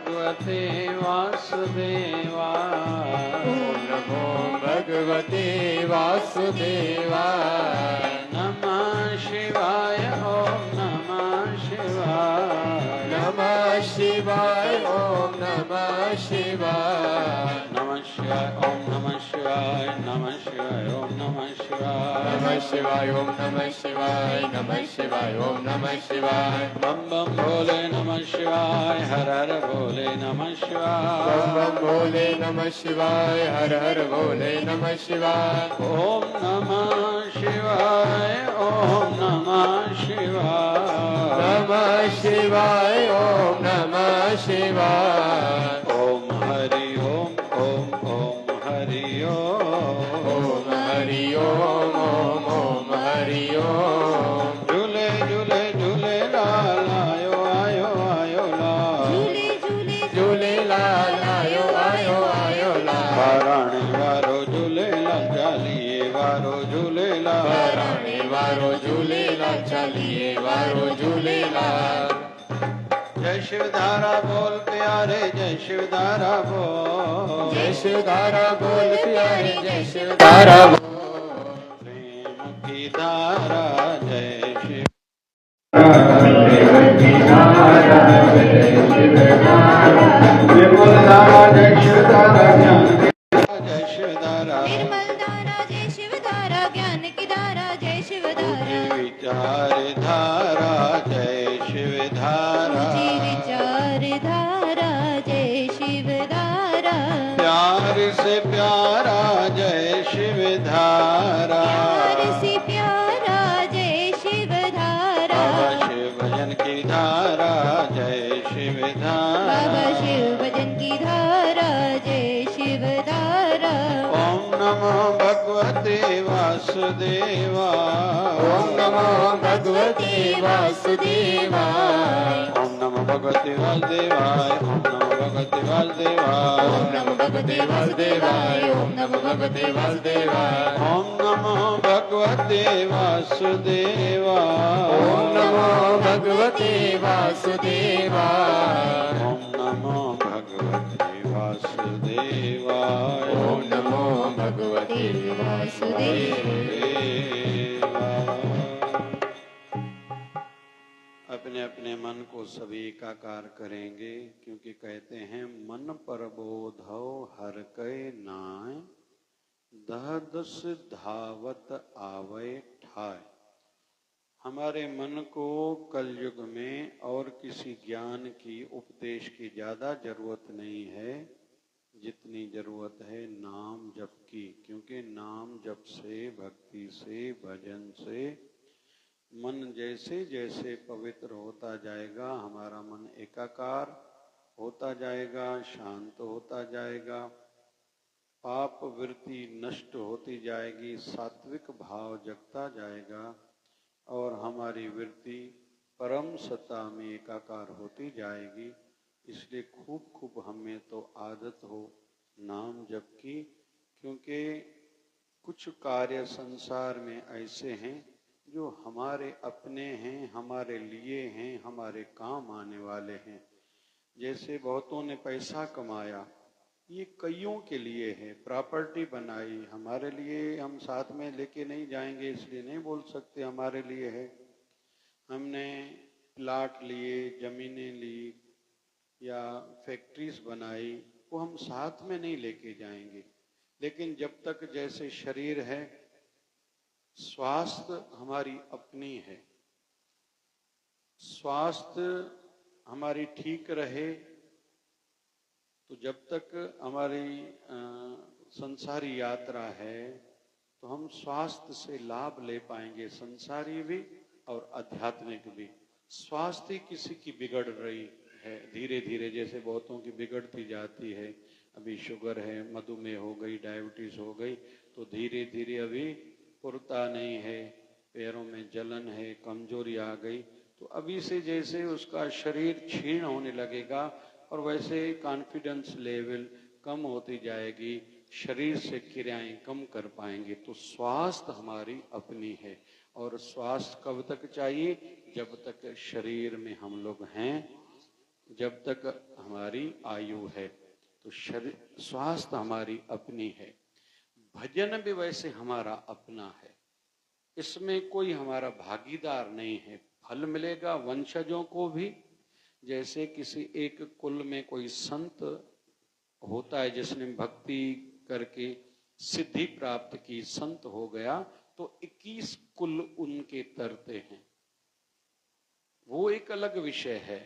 भगवते वासुदेवाय। ओम नमो भगवते वासुदेवाय। नमः शिवाय ओम नमः शिवाय। नमः शिवाय ओम नमः शिवाय। नमः शिवाय ओम नमः शिवाय। नमः शिवाय ओम नमः शिवाय। नमः शिवाय ओम नमः शिवाय। नमः शिवाय ओम नमः शिवाय। बम बम भोले नमः शिवाय। हर हर भोले नमः शिवाय। बम बम भोले नमः शिवाय। हर हर भोले नमः शिवाय। ओम नमः शिवाय ओम नमः शिवाय। नमः शिवाय ओम नमः शिवाय। ओम हरि ओम हरि ओम। ओम हरि ओम ओम हरि ओम। झूले झूले झूले लाल आयो आयो आयो लाल। झूले झूले झूले लाल आयो आयो आयो लाल। बाराणी वारो झूले लाल चालिए वारो झूले लाल। बाराणी वारो झूले लाल चालिए वारो झूले लाल। जय शिवधारा बोल प्यारे जय शिवधारा बोल। जय शिवधारा बोल प्यारे जय शिवधारा बोल। प्रेम की धारा जय शिव। निर्मल धारा जय शिवधारा ज्ञान की धारा जय शिवधारा। निर्मल धारा जय शिव धारा ज्ञान की धारा जय शिव धारा। विचार धारा जय शिव धारा। ऊंची विचार धारा जय शिव धारा। प्यार से प्यारा जय शिव धारा। प्यार से प्यारा जय शिव धारा। बाबा शिव भजन की धारा जय शिव धारा। बाबा शिव भजन की धारा जय शिव धारा। ओम नमो भगवते वासुदेवाय। ओम नमो भगवते वासुदेवाय। ओम नमो भगवते वासुदेवाय। ओम नमो भगवते वासुदेवाय। ओम नमो भगवते वासुदेवाय। ओम नमो भगवते वासुदेवाय। ओम नमो भगवते वासुदेवाय। ओम नमो भगवते वासुदेवाय। ओम नमो भगवते वासुदेवाय। ओम नमो भगवते अपने अपने मन को सभी एकाकार करेंगे, क्योंकि कहते हैं मन पर बोधो हर कय नाय। दह दस धावत आवे ठाय। हमारे मन को कलयुग में और किसी ज्ञान की उपदेश की ज्यादा जरूरत नहीं है जितनी जरूरत है नाम जप की। क्योंकि नाम जप से, भक्ति से, भजन से मन जैसे जैसे पवित्र होता जाएगा, हमारा मन एकाकार होता जाएगा, शांत होता जाएगा, पाप वृत्ति नष्ट होती जाएगी, सात्विक भाव जगता जाएगा और हमारी वृत्ति परम सत्ता में एकाकार होती जाएगी। इसलिए खूब खूब हमें तो आदत हो नाम जप की, क्योंकि कुछ कार्य संसार में ऐसे हैं जो हमारे अपने हैं, हमारे लिए हैं, हमारे काम आने वाले हैं। जैसे बहुतों ने पैसा कमाया, ये कईयों के लिए है, प्रॉपर्टी बनाई, हमारे लिए हम साथ में लेके नहीं जाएंगे इसलिए नहीं बोल सकते हमारे लिए है। हमने प्लाट लिए, जमीनें ली या फैक्ट्रीज बनाई, वो हम साथ में नहीं लेके जाएंगे। लेकिन जब तक जैसे शरीर है, स्वास्थ्य हमारी अपनी है, स्वास्थ्य हमारी ठीक रहे तो जब तक हमारी संसारी यात्रा है तो हम स्वास्थ्य से लाभ ले पाएंगे, संसारी भी और आध्यात्मिक भी। स्वास्थ्य किसी की बिगड़ रही है धीरे धीरे, जैसे बहुतों की बिगड़ती जाती है। अभी शुगर है, मधुमेह हो गई, डायबिटीज हो गई, तो धीरे धीरे अभी पुरता नहीं है, पैरों में जलन है, कमजोरी आ गई, तो अभी से जैसे उसका शरीर क्षीण होने लगेगा और वैसे कॉन्फिडेंस लेवल कम होती जाएगी, शरीर से क्रियाएं कम कर पाएंगे। तो स्वास्थ्य हमारी अपनी है और स्वास्थ्य कब तक चाहिए? जब तक शरीर में हम लोग हैं जब तक हमारी आयु है तो शरीर स्वास्थ्य हमारी अपनी है, भजन भी वैसे हमारा अपना है, इसमें कोई हमारा भागीदार नहीं है। फल मिलेगा वंशजों को भी, जैसे किसी एक कुल में कोई संत होता है जिसने भक्ति करके सिद्धि प्राप्त की, संत हो गया, तो 21 कुल उनके तरते हैं, वो एक अलग विषय है।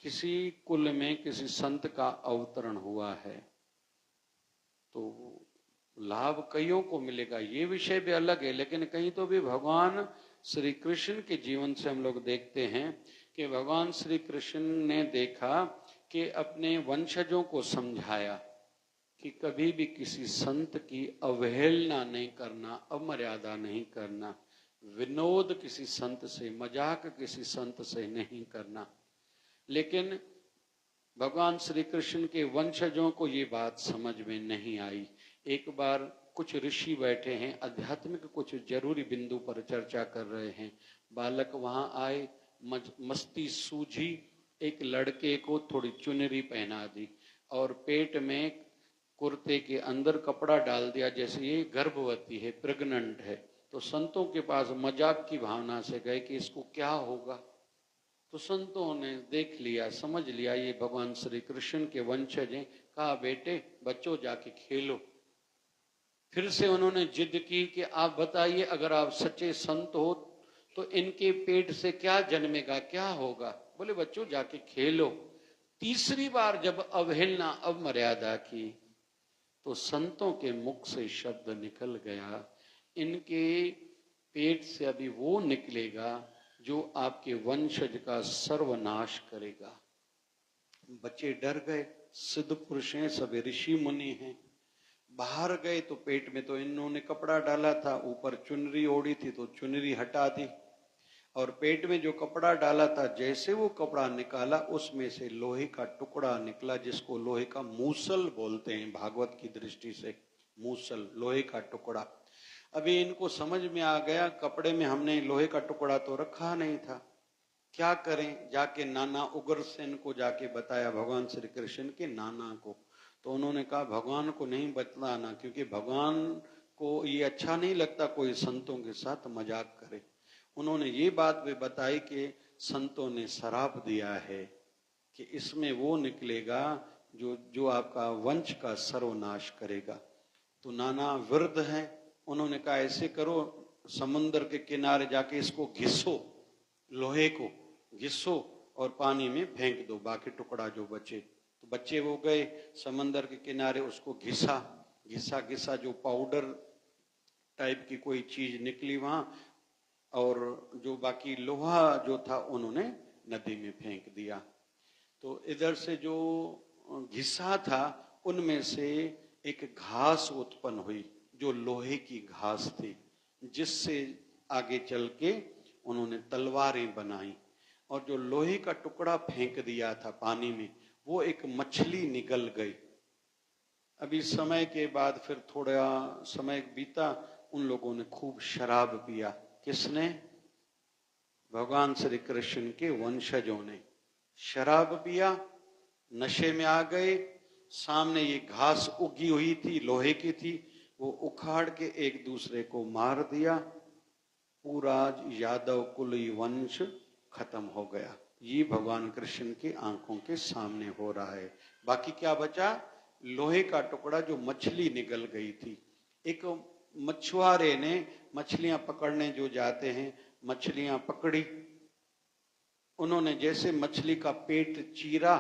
किसी कुल में किसी संत का अवतरण हुआ है तो लाभ कईयों को मिलेगा, ये विषय भी अलग है। लेकिन कहीं तो भी भगवान श्री कृष्ण के जीवन से हम लोग देखते हैं कि भगवान श्री कृष्ण ने देखा कि अपने वंशजों को समझाया कि कभी भी किसी संत की अवहेलना नहीं करना, अमर्यादा नहीं करना, विनोद किसी संत से, मजाक किसी संत से नहीं करना। लेकिन भगवान श्री कृष्ण के वंशजों को ये बात समझ में नहीं आई। एक बार कुछ ऋषि बैठे हैं, आध्यात्मिक कुछ जरूरी बिंदु पर चर्चा कर रहे हैं, बालक वहां आए, मस्ती सूझी, एक लड़के को थोड़ी चुनरी पहना दी और पेट में कुर्ते के अंदर कपड़ा डाल दिया, जैसे ये गर्भवती है, प्रेग्नेंट है। तो संतों के पास मजाक की भावना से गए कि इसको क्या होगा। तो संतों ने देख लिया, समझ लिया ये भगवान श्री कृष्ण के वंशज हैं, कहा बेटे बच्चों जाके खेलो। फिर से उन्होंने जिद की कि आप बताइए, अगर आप सच्चे संत हो तो इनके पेट से क्या जन्मेगा, क्या होगा? बोले बच्चों जाके खेलो। तीसरी बार जब अवहेलना, अवमर्यादा की तो संतों के मुख से शब्द निकल गया, इनके पेट से अभी वो निकलेगा जो आपके वंशज का सर्वनाश करेगा। बच्चे डर गए, सिद्ध पुरुष हैं, सभी ऋषि मुनि हैं। बाहर गए तो पेट में तो इन्होंने कपड़ा डाला था, ऊपर चुनरी ओढ़ी थी तो चुनरी हटा दी, और पेट में जो कपड़ा डाला था जैसे वो कपड़ा निकाला उसमें से लोहे का टुकड़ा निकला, जिसको लोहे का मूसल बोलते हैं भागवत की दृष्टि से, मूसल लोहे का टुकड़ा। अभी इनको समझ में आ गया, कपड़े में हमने लोहे का टुकड़ा तो रखा नहीं था, क्या करें? जाके नाना उग्रसेन को जाके बताया, भगवान श्री कृष्ण के नाना को। तो उन्होंने कहा भगवान को नहीं बतलाना, क्योंकि भगवान को ये अच्छा नहीं लगता कोई संतों के साथ मजाक करे। उन्होंने ये बात भी बताई कि संतों ने श्राप दिया है कि इसमें वो निकलेगा जो आपका वंश का सर्वनाश करेगा। तो नाना वृद्ध हैं, उन्होंने कहा ऐसे करो, समुद्र के किनारे जाके इसको घिसो, लोहे को घिसो और पानी में फेंक दो, बाकी टुकड़ा जो बचे। तो बच्चे वो गए समंदर के किनारे, उसको घिसा घिसा घिसा, जो पाउडर टाइप की कोई चीज निकली वहां, और जो बाकी लोहा जो था उन्होंने नदी में फेंक दिया। तो इधर से जो घिसा था उनमें से एक घास उत्पन्न हुई जो लोहे की घास थी, जिससे आगे चल के उन्होंने तलवारें बनाई। और जो लोहे का टुकड़ा फेंक दिया था पानी में, वो एक मछली निकल गई। अभी समय के बाद फिर थोड़ा समय बीता, उन लोगों ने खूब शराब पिया। किसने? भगवान श्री कृष्ण के वंशजों ने शराब पिया, नशे में आ गए। सामने ये घास उगी हुई थी, लोहे की थी, वो उखाड़ के एक दूसरे को मार दिया। पूरा यादव कुल वंश खत्म हो गया। ये भगवान कृष्ण की आंखों के सामने हो रहा है। बाकी क्या बचा? लोहे का टुकड़ा जो मछली निकल गई थी। एक मछुआरे ने मछलियां पकड़ने जो जाते हैं, मछलियां पकड़ी। उन्होंने जैसे मछली का पेट चीरा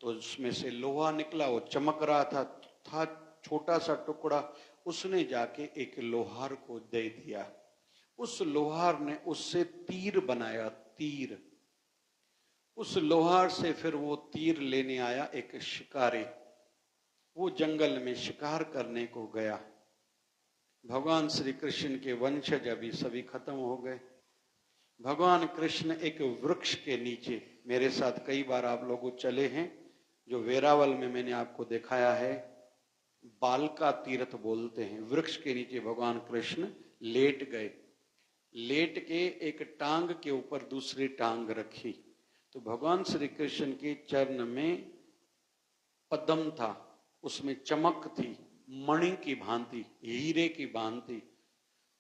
तो उसमें से लोहा निकला, वो चमक रहा था छोटा सा टुकड़ा। उसने जाके एक लोहार को दे दिया। उस लोहार ने उससे तीर बनाया, तीर। उस लोहार से फिर वो तीर लेने आया एक शिकारी। वो जंगल में शिकार करने को गया। भगवान श्री कृष्ण के वंशज अभी सभी खत्म हो गए। भगवान कृष्ण एक वृक्ष के नीचे, मेरे साथ कई बार आप लोग चले हैं, जो वेरावल में मैंने आपको दिखाया है, बालका तीर्थ बोलते हैं। वृक्ष के नीचे भगवान कृष्ण लेट गए। लेट के एक टांग के ऊपर दूसरी टांग रखी, तो भगवान श्री कृष्ण के चरण में पद्म था, उसमें चमक थी, मणि की भांति, हीरे की भांति।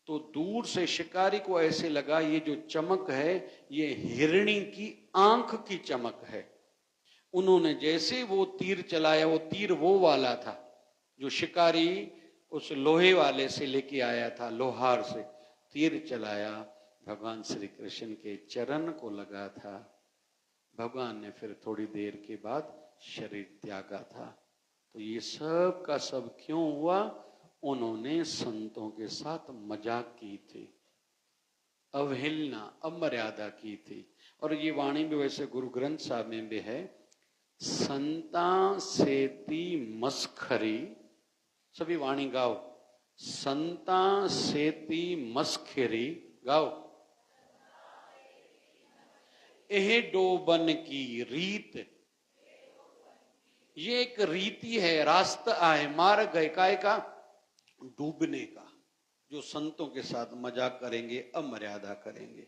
तो दूर से शिकारी को ऐसे लगा ये जो चमक है ये हिरणी की आंख की चमक है। उन्होंने जैसे वो तीर चलाया, वो तीर वो वाला था जो शिकारी उस लोहे वाले से लेके आया था, लोहार से तीर चलाया, भगवान श्री कृष्ण के चरण को लगा था। भगवान ने फिर थोड़ी देर के बाद शरीर त्यागा था। तो ये सब का सब क्यों हुआ? उन्होंने संतों के साथ मजाक की थी, अवहेलना, अमर्यादा की थी। और ये वाणी भी वैसे गुरु ग्रंथ साहब में भी है, संता सेती मस्खरी। सभी वाणी गाओ, संता सेती मस्खरी गाओ। एह डोबन की रीत, ये एक रीति है, रास्ता है, मार्ग है, काय का? डूबने का। जो संतों के साथ मजाक करेंगे, अमर्यादा करेंगे।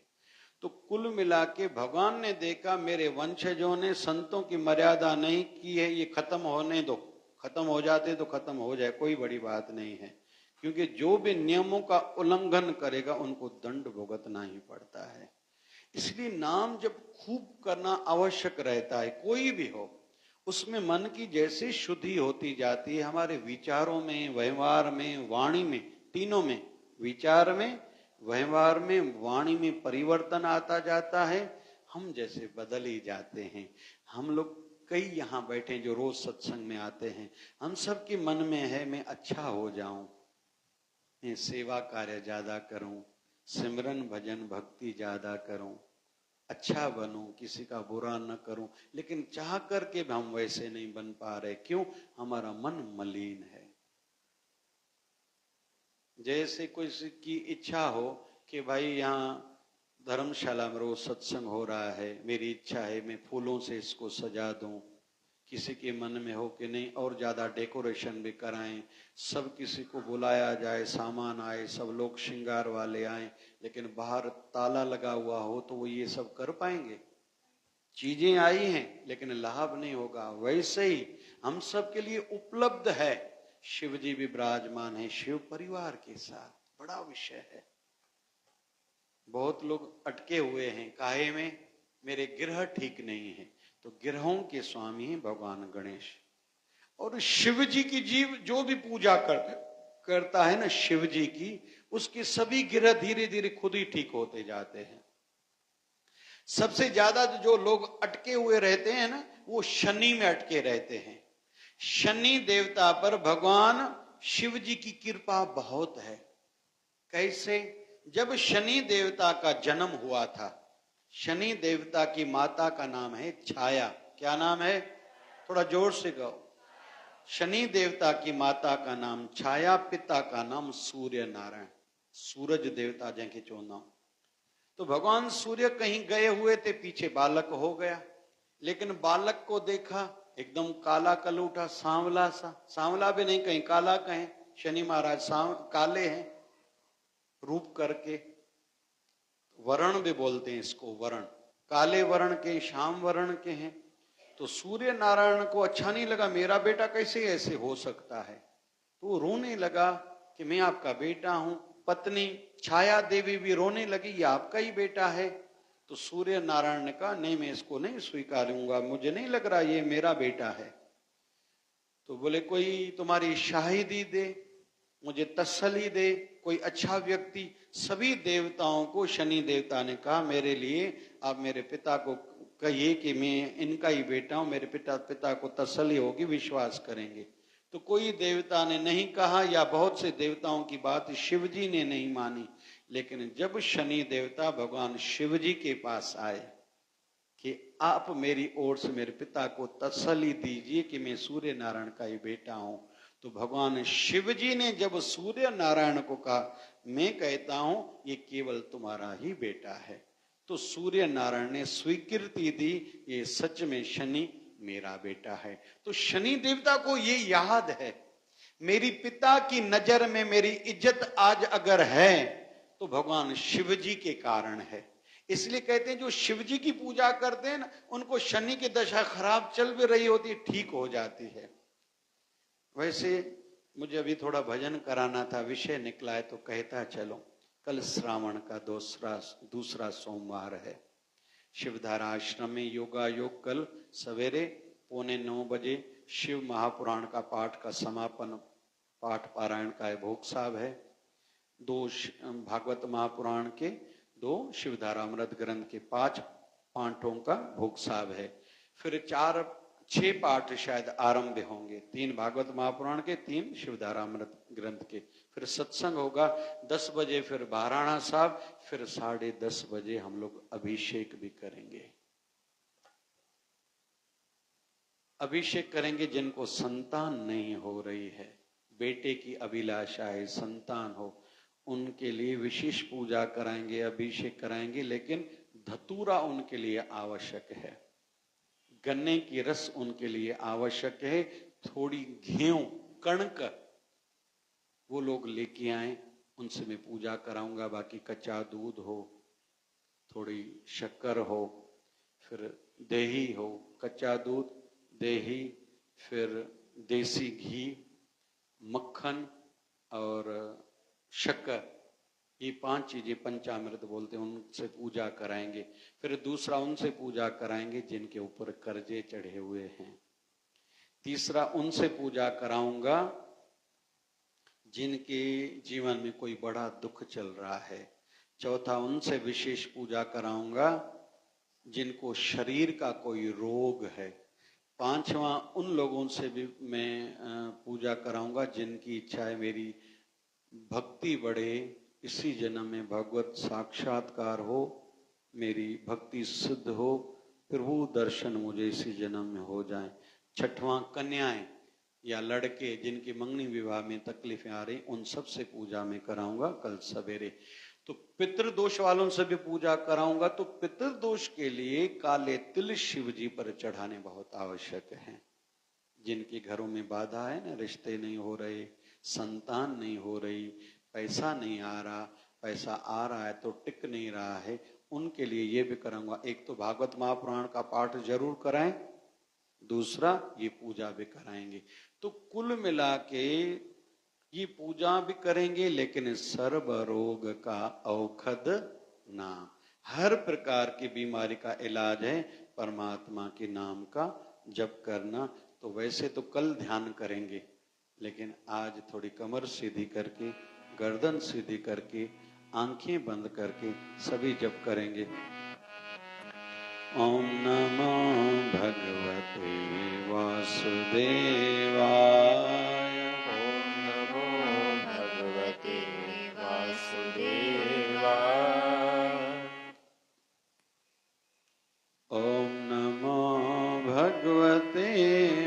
तो कुल मिला के भगवान ने देखा मेरे वंशजों ने संतों की मर्यादा नहीं की है, ये खत्म होने दो, खत्म हो जाते तो खत्म हो जाए, कोई बड़ी बात नहीं है। क्योंकि जो भी नियमों का उल्लंघन करेगा उनको दंड भुगतना ही पड़ता है। इसलिए नाम जब खूब करना आवश्यक रहता है, कोई भी हो, उसमें मन की जैसे शुद्धि होती जाती है, हमारे विचारों में, व्यवहार में, वाणी में, तीनों में, विचार में, व्यवहार में, वाणी में परिवर्तन आता जाता है। हम जैसे बदल ही जाते हैं। हम लोग कई यहाँ बैठे जो रोज सत्संग में आते हैं, हम सबके मन में है मैं अच्छा हो जाऊं, मैं सेवा कार्य ज्यादा करूं, सिमरन भजन भक्ति ज्यादा करूं, अच्छा बनूं, किसी का बुरा न करूं। लेकिन चाह करके भी हम वैसे नहीं बन पा रहे। क्यों? हमारा मन मलिन है। जैसे कोई की इच्छा हो कि भाई यहाँ धर्मशाला में रोज सत्संग हो रहा है, मेरी इच्छा है मैं फूलों से इसको सजा दूं। किसी के मन में हो कि नहीं और ज्यादा डेकोरेशन भी कराएं, सब किसी को बुलाया जाए, सामान आए, सब लोग श्रृंगार वाले आए, लेकिन बाहर ताला लगा हुआ हो तो वो ये सब कर पाएंगे? चीजें आई हैं लेकिन लाभ नहीं होगा। वैसे ही हम सब के लिए उपलब्ध है, शिव जी भी विराजमान है शिव परिवार के साथ। बड़ा विषय है। बहुत लोग अटके हुए हैं, काहे में? मेरे ग्रह ठीक नहीं है। तो ग्रहों के स्वामी हैं भगवान गणेश। और शिव जी की जीव जो भी पूजा करता है ना शिव जी की, उसके सभी ग्रह धीरे धीरे खुद ही ठीक होते जाते हैं। सबसे ज्यादा जो लोग अटके हुए रहते हैं ना, वो शनि में अटके रहते हैं। शनि देवता पर भगवान शिव जी की कृपा बहुत है। कैसे? जब शनि देवता का जन्म हुआ था, शनि देवता की माता का नाम है छाया। क्या नाम है? थोड़ा जोर से गाओ। शनि देवता की माता का नाम छाया, पिता का नाम सूर्य नारायण, सूरज देवता जैसे चौना। तो भगवान सूर्य कहीं गए हुए थे, पीछे बालक हो गया, लेकिन बालक को देखा एकदम काला कलूठा, सांवला सा, सांवला भी नहीं कहीं काला कहें, शनि महाराज काले हैं रूप करके। वर्ण भी बोलते हैं इसको, वर्ण, काले वर्ण के, श्याम वर्ण के हैं। तो सूर्य नारायण को अच्छा नहीं लगा, मेरा बेटा कैसे ऐसे हो सकता है। तो वो रोने लगा कि मैं आपका बेटा हूं। पत्नी छाया देवी भी रोने लगी, ये आपका ही बेटा है। तो सूर्य नारायण ने कहा नहीं, मैं इसको नहीं स्वीकारूंगा, मुझे नहीं लग रहा ये मेरा बेटा है। तो बोले कोई तुम्हारी शाहिदी दे, मुझे तसल्ली दे, कोई अच्छा व्यक्ति। सभी देवताओं को शनि देवता ने कहा मेरे लिए आप मेरे पिता को कहिए कि मैं इनका ही बेटा हूं, मेरे पिता को तसल्ली होगी, विश्वास करेंगे। तो कोई देवता ने नहीं कहा, या बहुत से देवताओं की बात शिव जी ने नहीं मानी। लेकिन जब शनि देवता भगवान शिव जी के पास आए कि आप मेरी ओर से मेरे पिता को तसल्ली दीजिए कि मैं सूर्य नारायण का ही बेटा हूं, तो भगवान शिव जी ने जब सूर्य नारायण को कहा मैं कहता हूं ये केवल तुम्हारा ही बेटा है, तो सूर्य नारायण ने स्वीकृति दी, ये सच में शनि मेरा बेटा है। तो शनि देवता को ये याद है मेरी पिता की नजर में मेरी इज्जत आज अगर है तो भगवान शिव जी के कारण है। इसलिए कहते हैं जो शिव जी की पूजा करते हैं ना, उनको शनि की दशा खराब चल भी रही होती, ठीक हो जाती है। वैसे मुझे अभी थोड़ा भजन कराना था, विषय निकला है तो कहता चलो। कल श्रावण का दूसरा सोमवार है। शिवधारा आश्रम में योगा योग कल सवेरे 8:45 बजे शिव महापुराण का पाठ का समापन, पाठ पारायण का भोग साहब है। 2 भागवत महापुराण के, 2 शिवधारा अमृत ग्रंथ के 5 पाठों का भोग साहब है। फिर 6 पाठ शायद आरंभ होंगे, 3 भागवत महापुराण के, 3 शिवधारा अमृत ग्रंथ के। फिर सत्संग होगा 10 बजे, फिर बाराणा साहब, फिर 10:30 बजे हम लोग अभिषेक भी करेंगे। अभिषेक करेंगे जिनको संतान नहीं हो रही है, बेटे की अभिलाषा है, संतान हो, उनके लिए विशेष पूजा कराएंगे, अभिषेक कराएंगे। लेकिन धतूरा उनके लिए आवश्यक है, गन्ने की रस उनके लिए आवश्यक है, थोड़ी घेव कणक वो लोग लेके आए, उनसे मैं पूजा कराऊंगा। बाकी कच्चा दूध हो, थोड़ी शक्कर हो, फिर दही हो, कच्चा दूध, दही, फिर देसी घी, मक्खन और शक्कर, ये 5 चीजें पंचामृत बोलते हैं, उनसे पूजा कराएंगे। फिर दूसरा उनसे पूजा कराएंगे जिनके ऊपर कर्जे चढ़े हुए हैं। तीसरा उनसे पूजा कराऊंगा जिनके जीवन में कोई बड़ा दुख चल रहा है। चौथा उनसे विशेष पूजा कराऊंगा जिनको शरीर का कोई रोग है। 5वां उन लोगों से भी मैं पूजा कराऊंगा जिनकी इच्छा है मेरी भक्ति बढ़े, इसी जन्म में भगवत साक्षात्कार हो, मेरी भक्ति सिद्ध हो, प्रभु दर्शन मुझे इसी जन्म में हो जाए। 6वां कन्याएं या लड़के जिनकी मंगनी विवाह में तकलीफें आ रही, उन सब से पूजा में कराऊंगा कल सवेरे। तो पितृदोष वालों से भी पूजा कराऊंगा। तो पितृदोष के लिए काले तिल शिव जी पर चढ़ाने बहुत आवश्यक है। जिनके घरों में बाधा है ना, रिश्ते नहीं हो रहे, संतान नहीं हो रही, पैसा नहीं आ रहा, पैसा आ रहा है तो टिक नहीं रहा है, उनके लिए ये भी कराऊंगा। एक तो भागवत महापुराण का पाठ जरूर कराएं, दूसरा ये पूजा भी कराएंगे। तो कुल मिला के ये पूजा भी करेंगे, लेकिन सर्व रोग का औषध नाम, हर प्रकार की बीमारी का इलाज है परमात्मा के नाम का जप करना। तो वैसे तो कल ध्यान करेंगे, लेकिन आज थोड़ी कमर सीधी करके, गर्दन सीधी करके, आंखें बंद करके सभी जप करेंगे। ओम नमो भगवते वासुदेवाय, ओम नमो भगवते वासुदेवाय, ओम नमो भगवते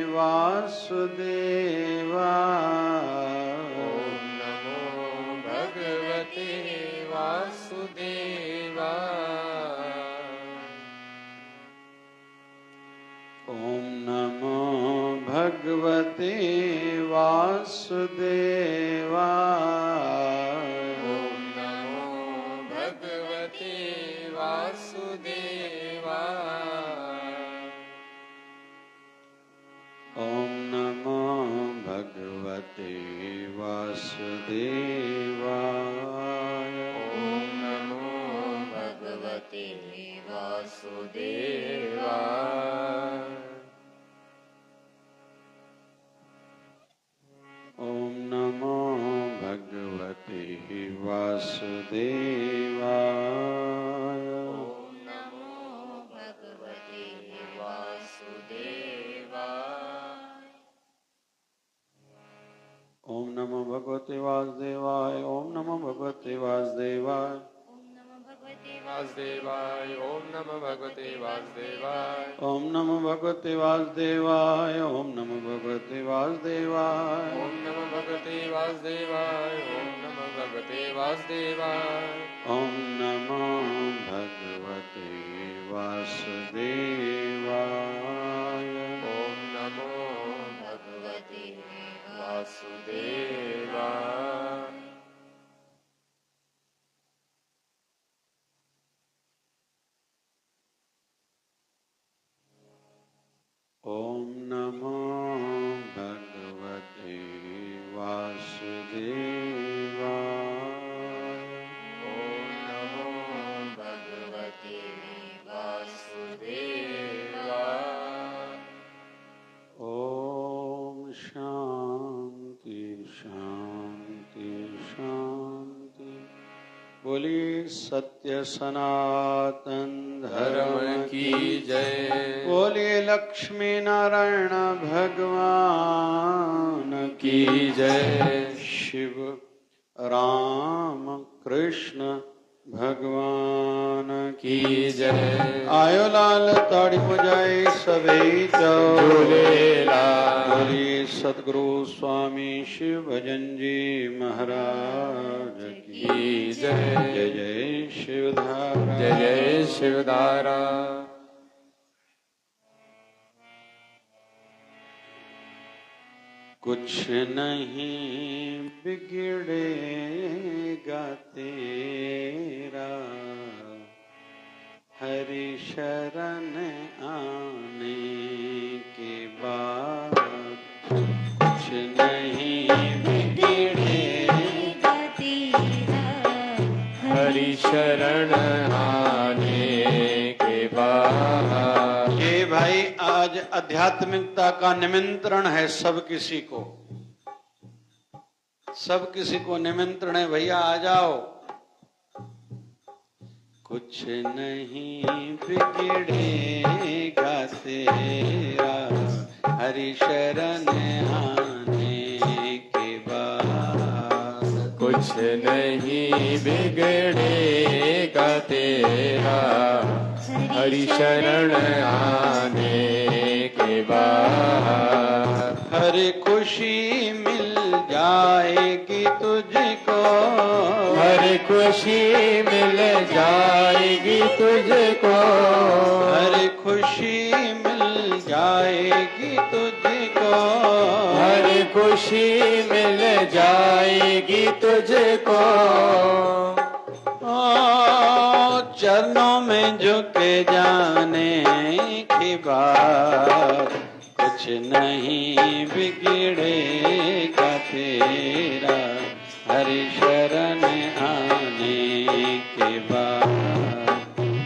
वासुदेवाय, ओम नमो भगवते वासुदेवाय, ओम नमो भगवते वासुदेवाय, ओम नमो भगवते वासुदेवाय, ओम नमो भगवते वासुदेवाय, ओम नमो भगवते वासुदेवाय, ओम नमो भगवते वासुदेवाय, ओम नमो भगवते वासुदेवाय, ओम नमो भगवते वासुदेवाय, ओम नमो भगवते वासुदेवाय, वासुदेवाय, ओम नमो भगवते वासुदेवाय, ओम नमो भगवते वासुदेवाय, ओम नमो भगवते वासुदेवाय, ओम नमो भगवते वासुदेवाय, ओम नमो भगवते वासुदेवाय, ओम नमो भगवते वासुदेवाय, ओम नमो भगवते वासुदेवाय, शांति शांति शांति। बोली सत्य सनातन धर्म की जय। बोलिए लक्ष्मी नारायण भगवान की जय। शिव राम कृष्ण भगवान की जय। आयो लाल ताड़ी बजाए सभी झूलेलाल। बोलिए सतगुरु स्वामी शिव भजन जी महाराज की जय। जय जय शिवधारा जय जय शिवधारा। कुछ नहीं बिगड़ेगा तेरा हरि शरण आने के बाद। कुछ नहीं बिगड़ेगा तेरा हरि शरण आने के बाद। ये भाई आज आध्यात्मिकता का निमंत्रण है सब किसी को। सब किसी को निमंत्रण है, भैया आ जाओ। कुछ नहीं बिगड़ेगा तेरा हरि शरण आने के बाद। कुछ नहीं बिगड़ेगा तेरा हरि शरण आने के बाद। हर खुशी मिल जाएगी तुझको। हर खुशी मिल जाएगी तुझको। हर खुशी मिल जाएगी तुझको। हर खुशी मिल जाएगी तुझको। चरणों में झुके जाने की बात। कुछ नहीं बिगड़ेगा तेरा हरि शरण आने के बाद।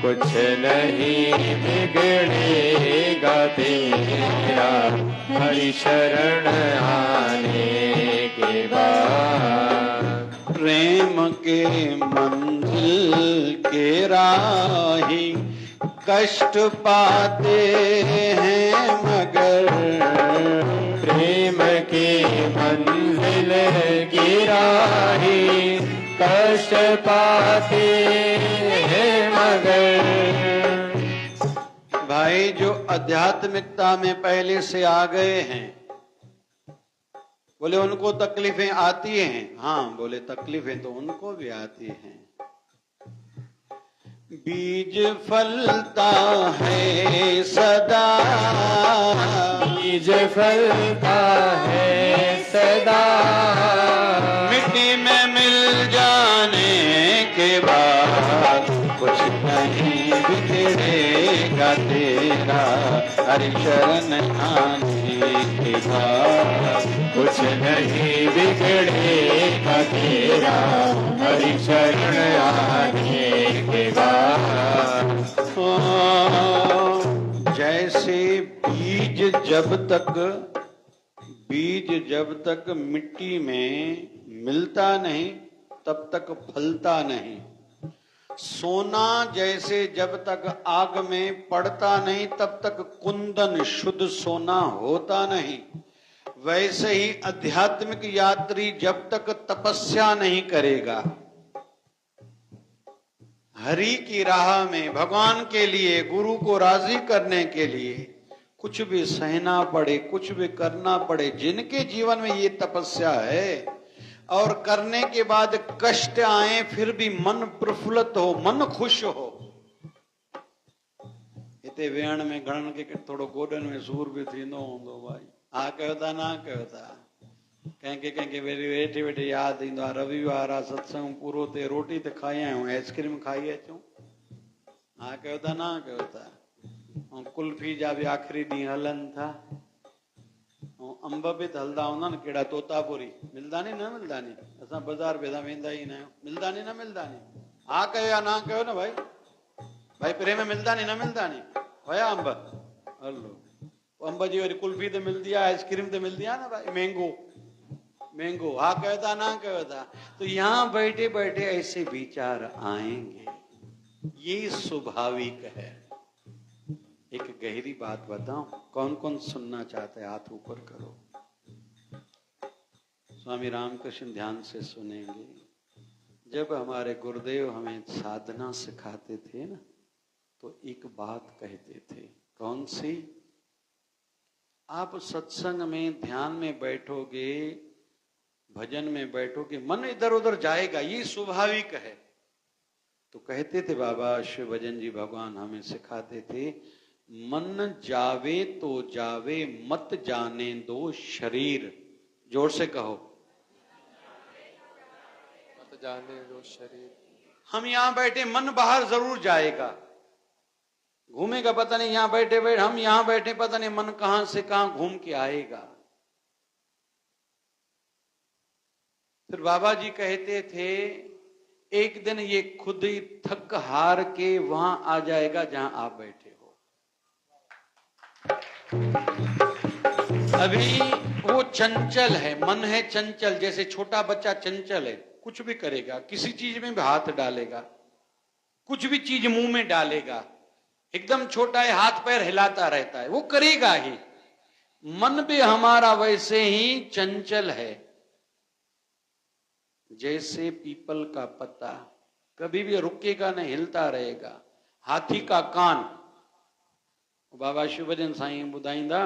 कुछ नहीं बिगड़ेगा तेरा हरि शरण आने के बाद। प्रेम के मंजिल के राही कष्ट पाते हैं मगर। प्रेम के मंजिल की राही कष्ट पाते हैं मगर। भाई जो आध्यात्मिकता में पहले से आ गए हैं, बोले उनको तकलीफें आती हैं। हाँ बोले तकलीफें तो उनको भी आती हैं। बीज फलता है सदा। बीज फलता है सदा। मिट्टी में मिल जाने के बाद। कुछ नहीं बिगड़ेगा तेरा हरि शरण आने के बाद। कुछ नहीं बिगड़ेगा तेरा हरि शरण आने के बाद। जैसे बीज जब तक मिट्टी में मिलता नहीं तब तक फलता नहीं। सोना जैसे जब तक आग में पड़ता नहीं तब तक कुंदन शुद्ध सोना होता नहीं। वैसे ही आध्यात्मिक यात्री जब तक तपस्या नहीं करेगा, हरि की राह में भगवान के लिए, गुरु को राजी करने के लिए कुछ भी सहना पड़े, कुछ भी करना पड़े, जिनके जीवन में ये तपस्या है और करने के बाद कष्ट आए फिर भी मन प्रफुल्लित हो, मन खुश हो। इते वेण में घणन के थोड़ो गोडन में सूर भी थींदो हूंदो भाई। हा कयो था ना कयो था। कंहिंखे वेठी वेठी यादि ईंदो आहे रविवार आहे, सत्संग पूरो थिए, रोटी त खाई आहियूं, आइस्क्रीम खाई अचूं। हा कयो था ना कयो था। ऐं कुल्फी जा बि आख़िरी ॾींहं हलनि था। ऐं अंब बि त हलंदा हूंदा न, कहिड़ा तोतापुरी मिलंदा नी न मिलंदा नी। असां बाज़ार बेदा वेंदा ई न आहियूं, मिलंदा नी न मिलंदा नी। हा कयो या ना कयो न भाई। भाई प्रेम में मिलंदा नी न मिलंदा नी। हुया अंब हलो अंबाजी वाली कुल्फी तो मिल दिया, आइसक्रीम तो मिल दिया ना भाई, मैंगो मैंगो हाँ कहता ना कहता। तो यहां बैठे बैठे ऐसे विचार आएंगे, ये स्वाभाविक है। एक गहरी बात बताऊं, कौन कौन सुनना चाहते हैं हाथ ऊपर करो। स्वामी रामकृष्ण ध्यान से सुनेंगे। जब हमारे गुरुदेव हमें साधना सिखाते थे ना, तो एक बात कहते थे, कौन सी? आप सत्संग में ध्यान में बैठोगे, भजन में बैठोगे, मन इधर उधर जाएगा, ये स्वाभाविक है। तो कहते थे बाबा शिव भजन जी भगवान हमें सिखाते थे, मन जावे तो जावे मत जाने दो शरीर। जोर से कहो, मत जाने दो शरीर। हम यहां बैठे, मन बाहर जरूर जाएगा, घूमेगा, पता नहीं यहां बैठे बैठे, हम यहां बैठे पता नहीं मन कहां से कहां घूम के आएगा। फिर बाबा जी कहते थे, एक दिन ये खुद ही थक हार के वहां आ जाएगा जहां आप बैठे हो। अभी वो चंचल है, मन है चंचल, जैसे छोटा बच्चा चंचल है, कुछ भी करेगा, किसी चीज में भी हाथ डालेगा, कुछ भी चीज मुंह में डालेगा, एकदम छोटा है, हाथ पैर हिलाता रहता है, वो करेगा ही। मन भी हमारा वैसे ही चंचल है, जैसे पीपल का पत्ता, कभी भी रुकेगा नहीं, हिलता रहेगा। हाथी का कान, बाबा शिवभजन साईं ॿुधाईंदा,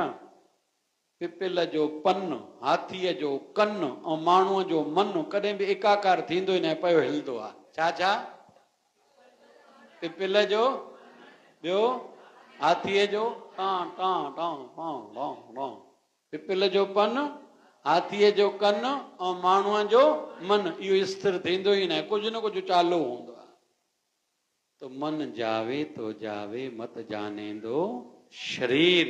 पिपल जो पन, हाथीअ जो कन और माण्हूअ जो मन कॾहिं बि एकाकार थींदो ई न, पियो हिलंदो आहे। छा छा? पिपल जो, ॿियो हाथीअ जो टां टां टां टां टां टां, पिपल जो पन, हाथीअ जो कन और माण्हूअ जो मन, इहो स्थिर थींदो ई न, कुझु न कुझु चालू हूंदो आहे। तो मन जावे तो जावे मत जाने दो शरीर।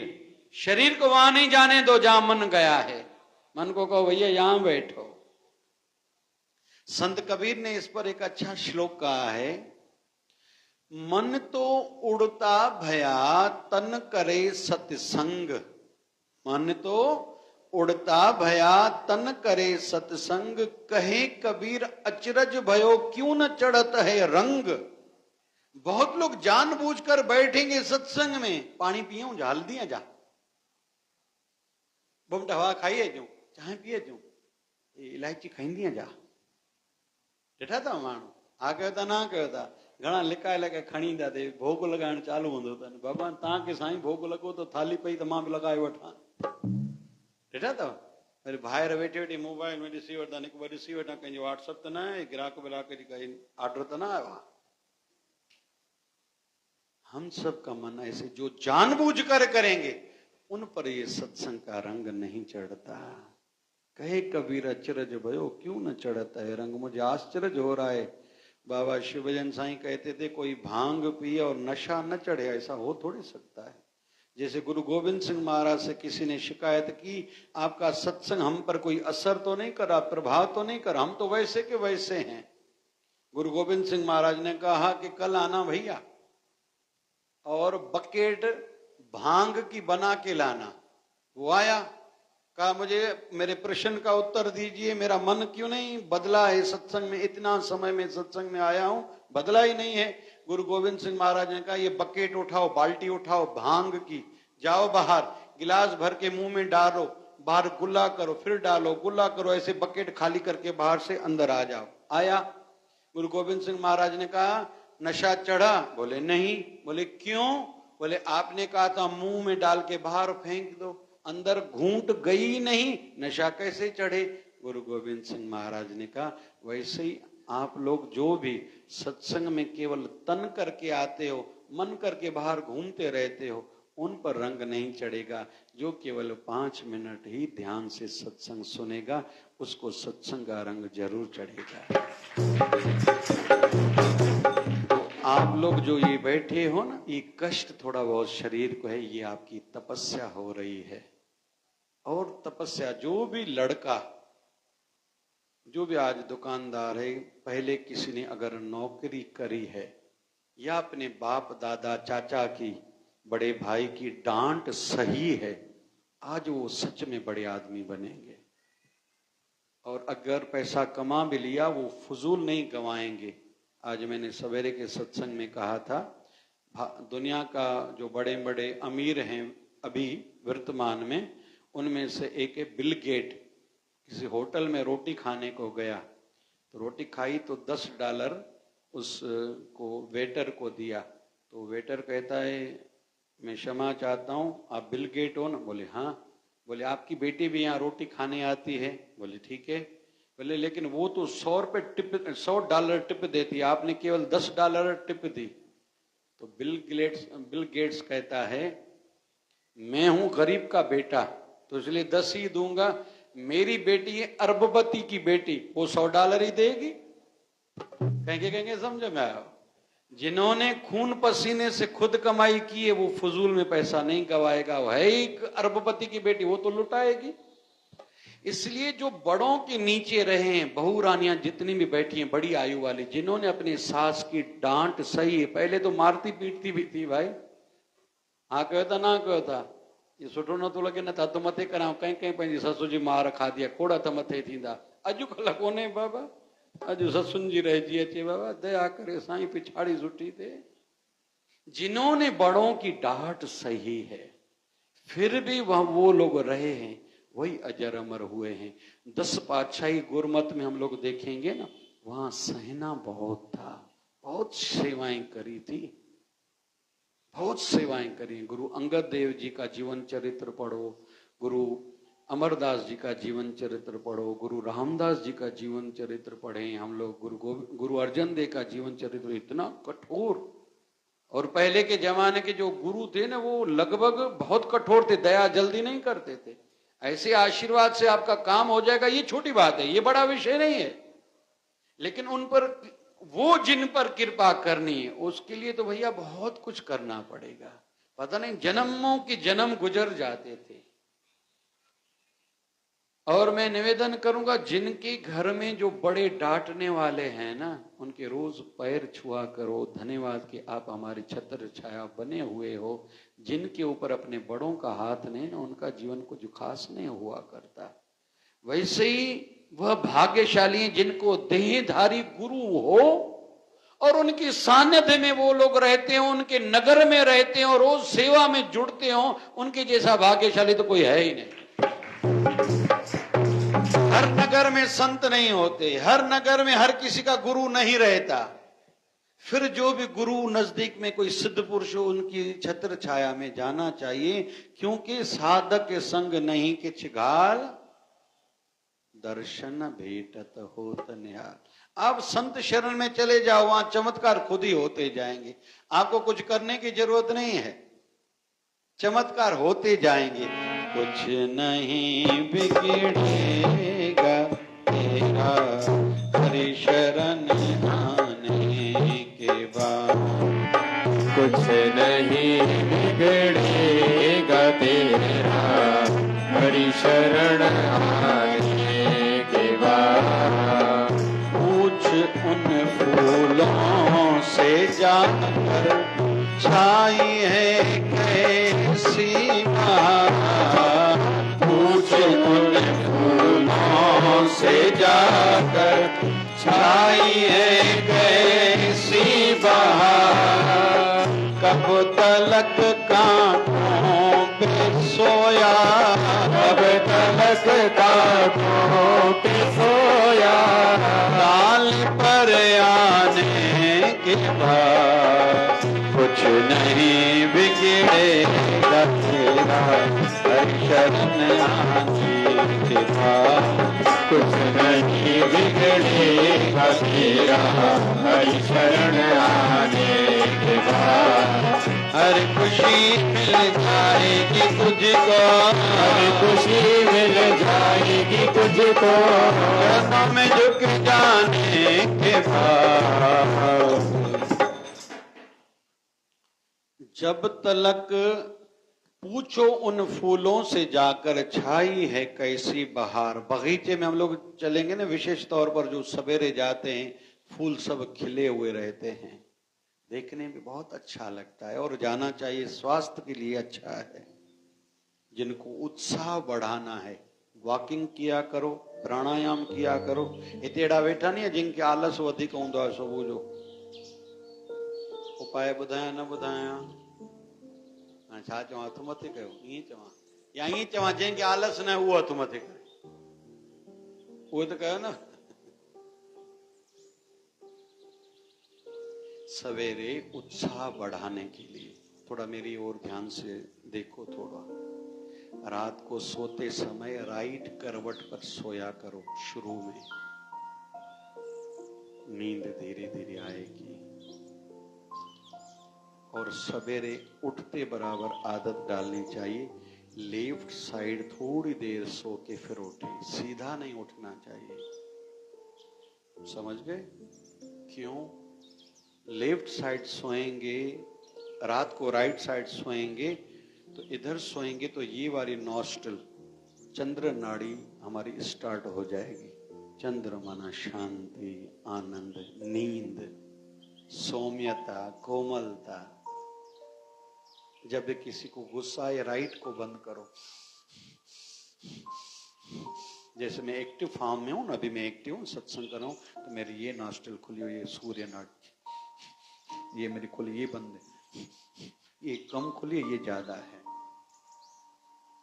शरीर को वहां नहीं जाने दो जहां मन गया है। मन को कहो भैया यहां बैठो। संत कबीर ने इस पर एक अच्छा श्लोक कहा है, मन तो उड़ता भया तन करे सत्संग। मन तो उड़ता भया तन करे सत्संग, कहे कबीर अचरज भयो क्यों न चढ़त है रंग। बहुत लोग जानबूझकर बैठेंगे सत्संग में, पानी पियो जा, हल्दी जा, बुमट हवा खाइए जो, चाय पिए जो, इलायची खाईंदी जा। ॾिठा था माण्हू हा कयो था ना कयो था, घणा लिकाए लिकाए खणी ईंदा थे, भोग लॻाइण चालू हूंदो अथनि, भॻवान तव्हांखे साईं भोग लॻो त थाली पई त मां बि लॻाए वठां। ॾिठा अथव? वरी ॿाहिरि वेठे वेठे मोबाइल में ॾिसी वठंदा, हिकु ॿ ॾिसी वठां, कंहिंजो व्हाट्सअप त न आहे, ग्राहक व्राहक जी कई ऑर्डर त न आयो आहे। हम सब का मन ऐसे जो जानबूझ कर करेंगे उन पर ये सत्संग का रंग नहीं चढ़ता। कहे कबीर अचरज भयो क्यों न चढ़ता है रंग। मुझे आश्चर्य हो रहा है, बाबा शिवभजन साईं कहते थे कोई भांग पिए और नशा न चढ़े, ऐसा हो थोड़ी सकता है। जैसे गुरु गोविंद सिंह महाराज से किसी ने शिकायत की, आपका सत्संग हम पर कोई असर तो नहीं करा, प्रभाव तो नहीं करा, हम तो वैसे के वैसे हैं। गुरु गोविंद सिंह महाराज ने कहा कि कल आना भैया और बकेट भांग की बना के लाना। वो आया, कहा मुझे मेरे प्रश्न का उत्तर दीजिए, मेरा मन क्यों नहीं बदला है सत्संग में, इतना समय में सत्संग में आया हूं, बदला ही नहीं है। गुरु गोविंद सिंह महाराज ने कहा ये बकेट उठाओ, बाल्टी उठाओ भांग की, जाओ बाहर, गिलास भर के मुंह में डालो, बाहर गुल्ला करो, फिर डालो, गुल्ला करो, ऐसे बकेट खाली करके बाहर से अंदर आ जाओ। आया, गुरु गोविंद सिंह महाराज ने कहा नशा चढ़ा? बोले नहीं। बोले क्यों? बोले आपने कहा था मुंह में डाल के बाहर फेंक दो, अंदर घूंट गई नहीं, नशा कैसे चढ़े? गुरु गोविंद सिंह महाराज ने कहा वैसे ही आप लोग जो भी सत्संग में केवल तन करके आते हो, मन करके बाहर घूमते रहते हो, उन पर रंग नहीं चढ़ेगा। जो केवल 5 मिनट ही ध्यान से सत्संग सुनेगा उसको सत्संग का रंग जरूर चढ़ेगा। आप लोग जो ये बैठे हो ना, ये कष्ट थोड़ा बहुत शरीर को है, ये आपकी तपस्या हो रही है। और तपस्या, जो भी लड़का, जो भी आज दुकानदार है, पहले किसी ने अगर नौकरी करी है या अपने बाप दादा चाचा की, बड़े भाई की डांट सही है, आज वो सच में बड़े आदमी बनेंगे। और अगर पैसा कमा भी लिया वो फजूल नहीं गंवाएंगे। आज मैंने सवेरे के सत्संग में कहा था, दुनिया का जो बड़े बड़े अमीर हैं अभी वर्तमान में, उनमें से एक है बिल गेट। किसी होटल में रोटी खाने को गया, तो रोटी खाई तो $10 उसको वेटर को दिया। तो वेटर कहता है मैं क्षमा चाहता हूँ, आप बिल गेट हो ना? बोले हाँ। बोले आपकी बेटी भी यहाँ रोटी खाने आती है? बोले ठीक है। बोले लेकिन वो तो $100 टिप देती है, आपने केवल $10 टिप दी। तो बिल गेट्स कहता है मैं हूं गरीब का बेटा, तो इसलिए 10 ही दूंगा। मेरी बेटी है अरबपति की बेटी, वो $100 ही देगी। कहेंगे समझ में आया? जिन्होंने खून पसीने से खुद कमाई की है वो फजूल में पैसा नहीं गवाएगा। वो है एक अरबपति की बेटी, वो तो लुटाएगी। इसलिए जो बड़ों के नीचे रहे हैं, बहू रानियां जितनी भी बैठी हैं बड़ी आयु वाली, जिन्होंने अपनी सास की डांट सही है, पहले तो मारती पीटती भी थी भाई, हाँ कहो था ना कहो था, ये सुठो न तो लगे न था तो मथे कराऊं, कहीं कहीं पंहिंजी ससु जी मार खा दिया, खोड़ा त मथे थींदा। अॼुकल्ह कोन्हे बाबा, अॼु ससुनि जी रहिजी अचे बाबा, दया करे साईं पिछाड़ी सुठी थे। जिन्होंने बड़ों की डांट सही है फिर भी वह वो लोग रहे हैं, वही अजर अमर हुए हैं। 10 पातशाही गुरमत में हम लोग देखेंगे ना, वहां सहना बहुत था, बहुत सेवाएं करी थी, बहुत सेवाएं करी। गुरु अंगद देव जी का जीवन चरित्र पढ़ो, गुरु अमरदास जी का जीवन चरित्र पढ़ो, गुरु रामदास जी का जीवन चरित्र पढ़े हम लोग, गुरु अर्जन देव का जीवन चरित्र। इतना कठोर, और पहले के जमाने के जो गुरु थे ना वो लगभग बहुत कठोर थे, दया जल्दी नहीं करते थे। ऐसे आशीर्वाद से आपका काम हो जाएगा, ये छोटी बात है, ये बड़ा विषय नहीं है। लेकिन उन पर, वो जिन पर कृपा करनी है उसके लिए तो भैया बहुत कुछ करना पड़ेगा। पता नहीं जन्मों के जन्म गुजर जाते थे। और मैं निवेदन करूंगा, जिनके घर में जो बड़े डांटने वाले हैं ना, उनके रोज पैर छुआ करो, धन्यवाद कि आप हमारी छत्र छाया बने हुए हो। जिनके ऊपर अपने बड़ों का हाथ नहीं ना, उनका जीवन कुछ खास नहीं हुआ करता। वैसे ही वह भाग्यशाली हैं जिनको देहधारी गुरु हो और उनकी सानिध्य में वो लोग रहते हो, उनके नगर में रहते हो, रोज सेवा में जुड़ते हो। उनके जैसा भाग्यशाली तो कोई है ही नहीं। हर नगर में संत नहीं होते, हर नगर में हर किसी का गुरु नहीं रहता। फिर जो भी गुरु नजदीक में कोई सिद्ध पुरुष हो, उनकी छत्र छाया में जाना चाहिए, क्योंकि साधक के संग नहीं किछ घाल, दर्शन भेटत होत निहाल। आप संत शरण में चले जाओ, वहां चमत्कार खुद ही होते जाएंगे, आपको कुछ करने की जरूरत नहीं है, चमत्कार होते जाएंगे। कुछ नहीं बिगड़ेगा तेरा हरि शरण आने के बाद, कुछ नहीं बिगड़ेगा तेरा हरि शरण आने के बाद। पूछ उन फूलों से जाकर छाई है कैसी बहार, पूछ उन फूलों से जाकर छाई है कैसी बहार। कब तलक कांटों पे सोया, कब तलक कांटों पे सोया, डाल पर आने के बाद कुछ नहीं बिगड़ेगा तेरा हरि शरण आने के बाद। कुछ नहीं बिगड़ेगा तेरा हरि शरण आने के बाद। हर खुशी मिल जाएगी तुझको, हर खुशी मिल जाएगी तुझको, चरणों में झुक जाने के बाद। जब तलक पूछो उन फूलों से जाकर छाई है कैसी बहार। बगीचे में हम लोग चलेंगे ना, विशेष तौर पर जो सवेरे जाते हैं, फूल सब खिले हुए रहते हैं, देखने में बहुत अच्छा लगता है और जाना चाहिए, स्वास्थ्य के लिए अच्छा है। जिनको उत्साह बढ़ाना है, वॉकिंग किया करो, प्राणायाम किया करो। ये तेड़ा वेठा नहीं है जिनके आलस वधिक हूंदो आहे सुबुह जो। उपाय ॿुधायां न ॿुधायां? हाणे छा चवां, हथ मथे कयो, ईअं चवां या ईअं चवां जंहिंखे आलस न आहे उहो हथ मथे करे, उहो त कयो न। सवेरे उत्साह बढ़ाने के लिए थोड़ा मेरी ओर ध्यान से देखो। थोड़ा रात को सोते समय राइट करवट पर सोया करो। शुरू में नींद धीरे धीरे आएगी और सवेरे उठते बराबर आदत डालनी चाहिए लेफ्ट साइड थोड़ी देर सो के फिर उठे, सीधा नहीं उठना चाहिए। समझ गए? क्यों? लेफ्ट साइड सोएंगे, रात को राइट साइड सोएंगे तो इधर सोएंगे तो ये वाली नॉस्ट्रल चंद्र नाड़ी हमारी स्टार्ट हो जाएगी। चंद्र माना शांति, आनंद, नींद, सौम्यता, कोमलता। जब भी किसी को गुस्सा आए राइट को बंद करो। जैसे मैं एक्टिव फॉर्म में हूं ना, अभी मैं एक्टिव हूं, सत्संग कर रहा हूं, तो मेरी ये नॉस्ट्रल खुली हुई है, सूर्य नाड़ी, ये मेरी खुली, ये बंद है, ये कम खुली है, ये ज्यादा है।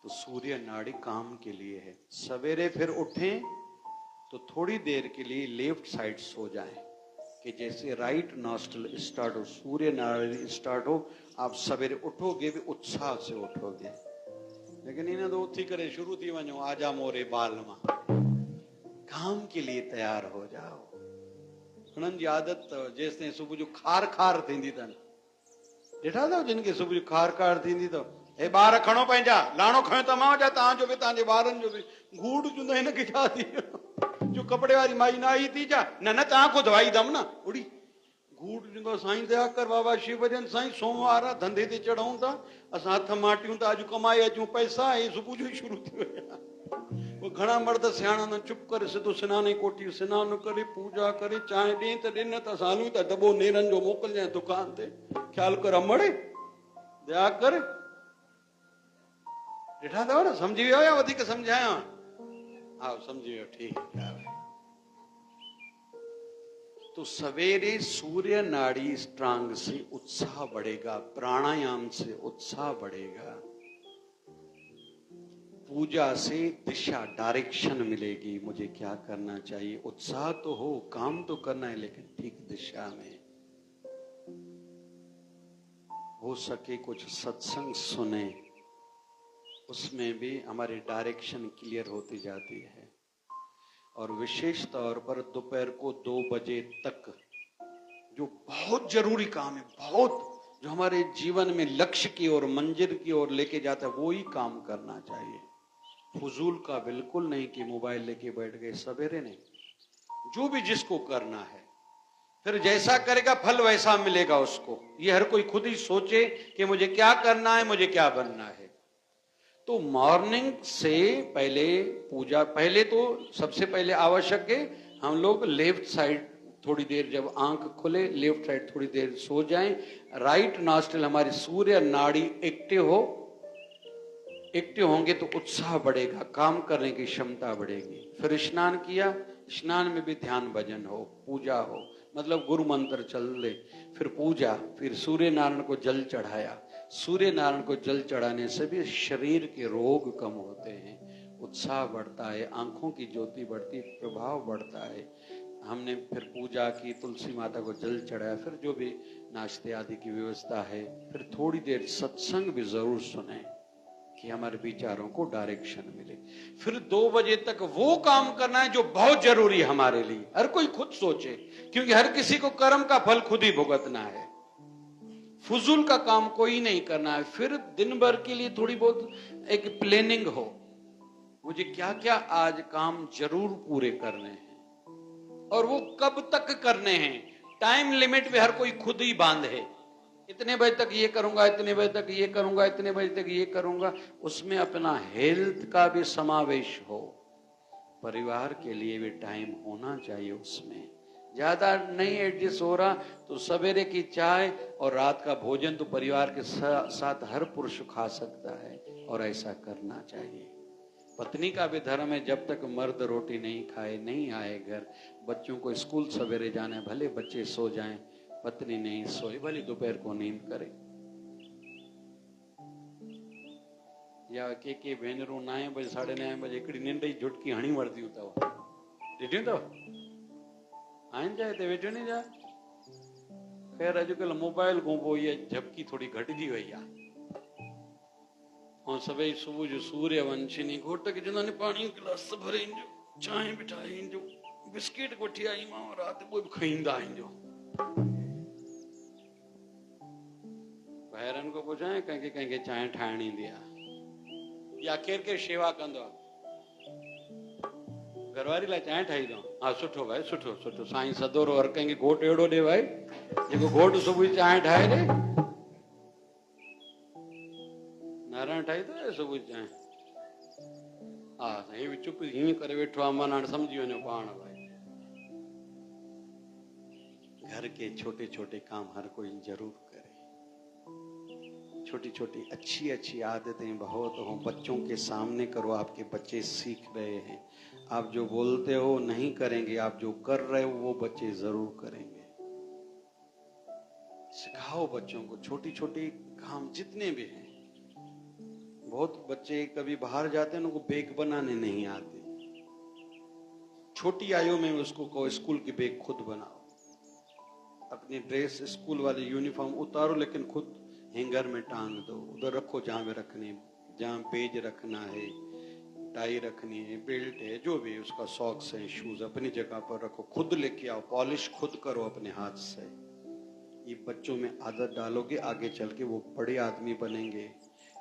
तो सूर्य नाड़ी काम के लिए है। सवेरे फिर उठें तो थोड़ी देर के लिए लेफ्ट साइड सो जाएं कि जैसे राइट नॉस्ट्रल स्टार्ट हो, सूर्य नाड़ी स्टार्ट हो, आप सवेरे उठोगे भी उत्साह से उठोगे। लेकिन इन्हें तो उठी करे शुरू थी वञो, आजा मोरे बाल मां, काम के लिए तैयार हो जाओ। हुननि जी आदत जेसिताईं सुबुह जो खार खार थींदी अथनि, ॾिठा अथव जिनखे सुबुह जो खार खार थींदी अथव, हे ॿार खणो पंहिंजा, लाणो खयो तव्हां जा, तव्हांजो बि तव्हांजे ॿारनि जो बि। घूड़ चवंदो हिनखे छा थी वियो, जो कपिड़े वारी माई न आई थी छा? न न तव्हां को दवाई दम न उड़ी। घूड़ चवंदो साईं दया कर बाबा शिव भजन, साईं सोमवार आहे, धंधे ते चढ़ूं था, असां हथ माटियूं था, अॼु कमाए अचूं पैसा, ऐं सुबुह जो ई शुरू थी विया। वो घणा मर्द सियाणा न चुप करे सिधो सनान जी कोठी सनानु करे पूजा करे चांहि ॾे त ॾिन त असां हलूं था, दॿो नेरनि जो मोकिलिजांइ दुकान ते, ख़्यालु कर अमड़े दया कर। ॾिठा अथव न? सम्झी वियो या वधीक सम्झायां? हा सम्झी वियो, ठीकु है। तो सवेरे सूर्य नाड़ी स्ट्रांग से उत्साह बढ़ेगा, प्राणायाम से उत्साह बढ़ेगा, पूजा से दिशा डायरेक्शन मिलेगी, मुझे क्या करना चाहिए। उत्साह तो हो, काम तो करना है, लेकिन ठीक दिशा में। हो सके कुछ सत्संग सुने, उसमें भी हमारी डायरेक्शन क्लियर होती जाती है। और विशेष तौर पर दोपहर को 2 बजे तक जो बहुत जरूरी काम है, बहुत जो हमारे जीवन में लक्ष्य की ओर, मंजिल की ओर लेके जाता है, वो ही काम करना चाहिए। फजूल का बिल्कुल नहीं कि मोबाइल लेके बैठ गए, सवेरे नहीं। जो भी जिसको करना है, फिर जैसा करेगा फल वैसा मिलेगा उसको। ये हर कोई खुद ही सोचे कि मुझे क्या करना है, मुझे क्या बनना है। तो मॉर्निंग से पहले पूजा, पहले तो सबसे पहले आवश्यक है हम लोग लेफ्ट साइड थोड़ी देर, जब आंख खुले लेफ्ट साइड थोड़ी देर सो जाएं, राइट नॉस्ट्रल हमारी सूर्य नाड़ी एक्टिव हो। एक्टिव होंगे तो उत्साह बढ़ेगा, काम करने की क्षमता बढ़ेगी। फिर स्नान किया, स्नान में भी ध्यान भजन हो, पूजा हो, मतलब गुरु मंत्र चल ले, फिर पूजा, फिर सूर्य नारायण को जल चढ़ाया। सूर्य नारायण को जल चढ़ाने से भी शरीर के रोग कम होते हैं, उत्साह बढ़ता है, आंखों की ज्योति बढ़ती, प्रभाव बढ़ता है। हमने फिर पूजा की, तुलसी माता को जल चढ़ाया, फिर जो भी नाश्ते आदि की व्यवस्था है, फिर थोड़ी देर सत्संग भी जरूर सुने कि हमारे विचारों को डायरेक्शन मिले। फिर 2 बजे तक वो काम करना है जो बहुत जरूरी है हमारे लिए। हर कोई खुद सोचे, क्योंकि हर किसी को कर्म का फल खुद ही भुगतना है। फजूल का काम कोई नहीं करना है। फिर दिन भर के लिए थोड़ी बहुत एक प्लानिंग हो, मुझे क्या क्या आज काम जरूर पूरे करने हैं और वो कब तक करने हैं। टाइम लिमिट पे हर कोई खुद ही बांध है, इतने बजे तक ये करूंगा, इतने बजे तक ये करूंगा, इतने बजे तक ये करूंगा। उसमें अपना हेल्थ का भी समावेश हो, परिवार के लिए भी टाइम होना चाहिए उसमें। ज्यादा नहीं एडजस्ट हो रहा तो सवेरे की चाय और रात का भोजन तो परिवार के साथ हर पुरुष खा सकता है और ऐसा करना चाहिए। पत्नी का भी धर्म है, जब तक मर्द रोटी नहीं खाए नहीं आए घर, बच्चों को स्कूल सवेरे जाना है, भले बच्चे सो जाएं, पत्नी नहीं सोए, भले दोपहर को नींद करे। या के भेनरू 9 बजे 9:30 बजे हिकिड़ी निंड जी झुटकी हणी वरतियूं अथव, ॾिठियूं अथव? आहिनि जाए ते वेठियूं न जा। ख़ैर अॼुकल्ह मोबाइल खां पोइ इहा झपकी थोड़ी घटिजी वई आहे। ऐं सभई सुबुह जो सूर्यवंशिनी घोट खे चवंदा आहिनि पाणी गिलास भरे ईंजो, चांहि बि ठाहे ईंजो, बिस्किट वठी आईमांव, राति पोइ बि खाईंदा ईंजो। ॿाहिरनि खां पुछां कंहिंखे कंहिंखे चांहि ठाहिण ईंदी आहे या केरु केरु शेवा कंदो आहे? घरवारी लाइ चांहि ठाही अथव? हा सुठो भाई, सुठो सुठो। साईं सदोरो हर कंहिंखे घोट अहिड़ो ॾे भाई जेको घोट सुबुह चांहि ठाहे ॾे। नारायण ठाही अथव सुबुह चांहि? हा साईं बि चुप हीअं करे वेठो आहे, माना हाणे सम्झी वञो पाण भाई। घर के छोटे छोटे काम हर कोई जरूर करे। छोटी छोटी अच्छी अच्छी आदतें बहुत हो, बच्चों के सामने करो, आपके बच्चे सीख रहे हैं। आप जो बोलते हो नहीं करेंगे, आप जो कर रहे हो वो बच्चे जरूर करेंगे। सिखाओ बच्चों को छोटी छोटी काम जितने भी हैं। बहुत बच्चे कभी बाहर जाते हैं, उनको बैग बनाने नहीं आते, छोटी आयु में उसको कहो स्कूल की बैग खुद बनाओ। अपनी ड्रेस स्कूल वाली यूनिफॉर्म उतारो लेकिन खुद हैंगर में टांग दो, उधर रखो जहां पे रखनी, जहां पेज रखना है, टाई रखनी है, बेल्ट है, जो भी उसका सॉक्स है, शूज अपनी जगह पर रखो, खुद लेके आओ, पॉलिश खुद करो अपने हाथ से। ये बच्चों में आदत डालोगे, आगे चल के वो बड़े आदमी बनेंगे,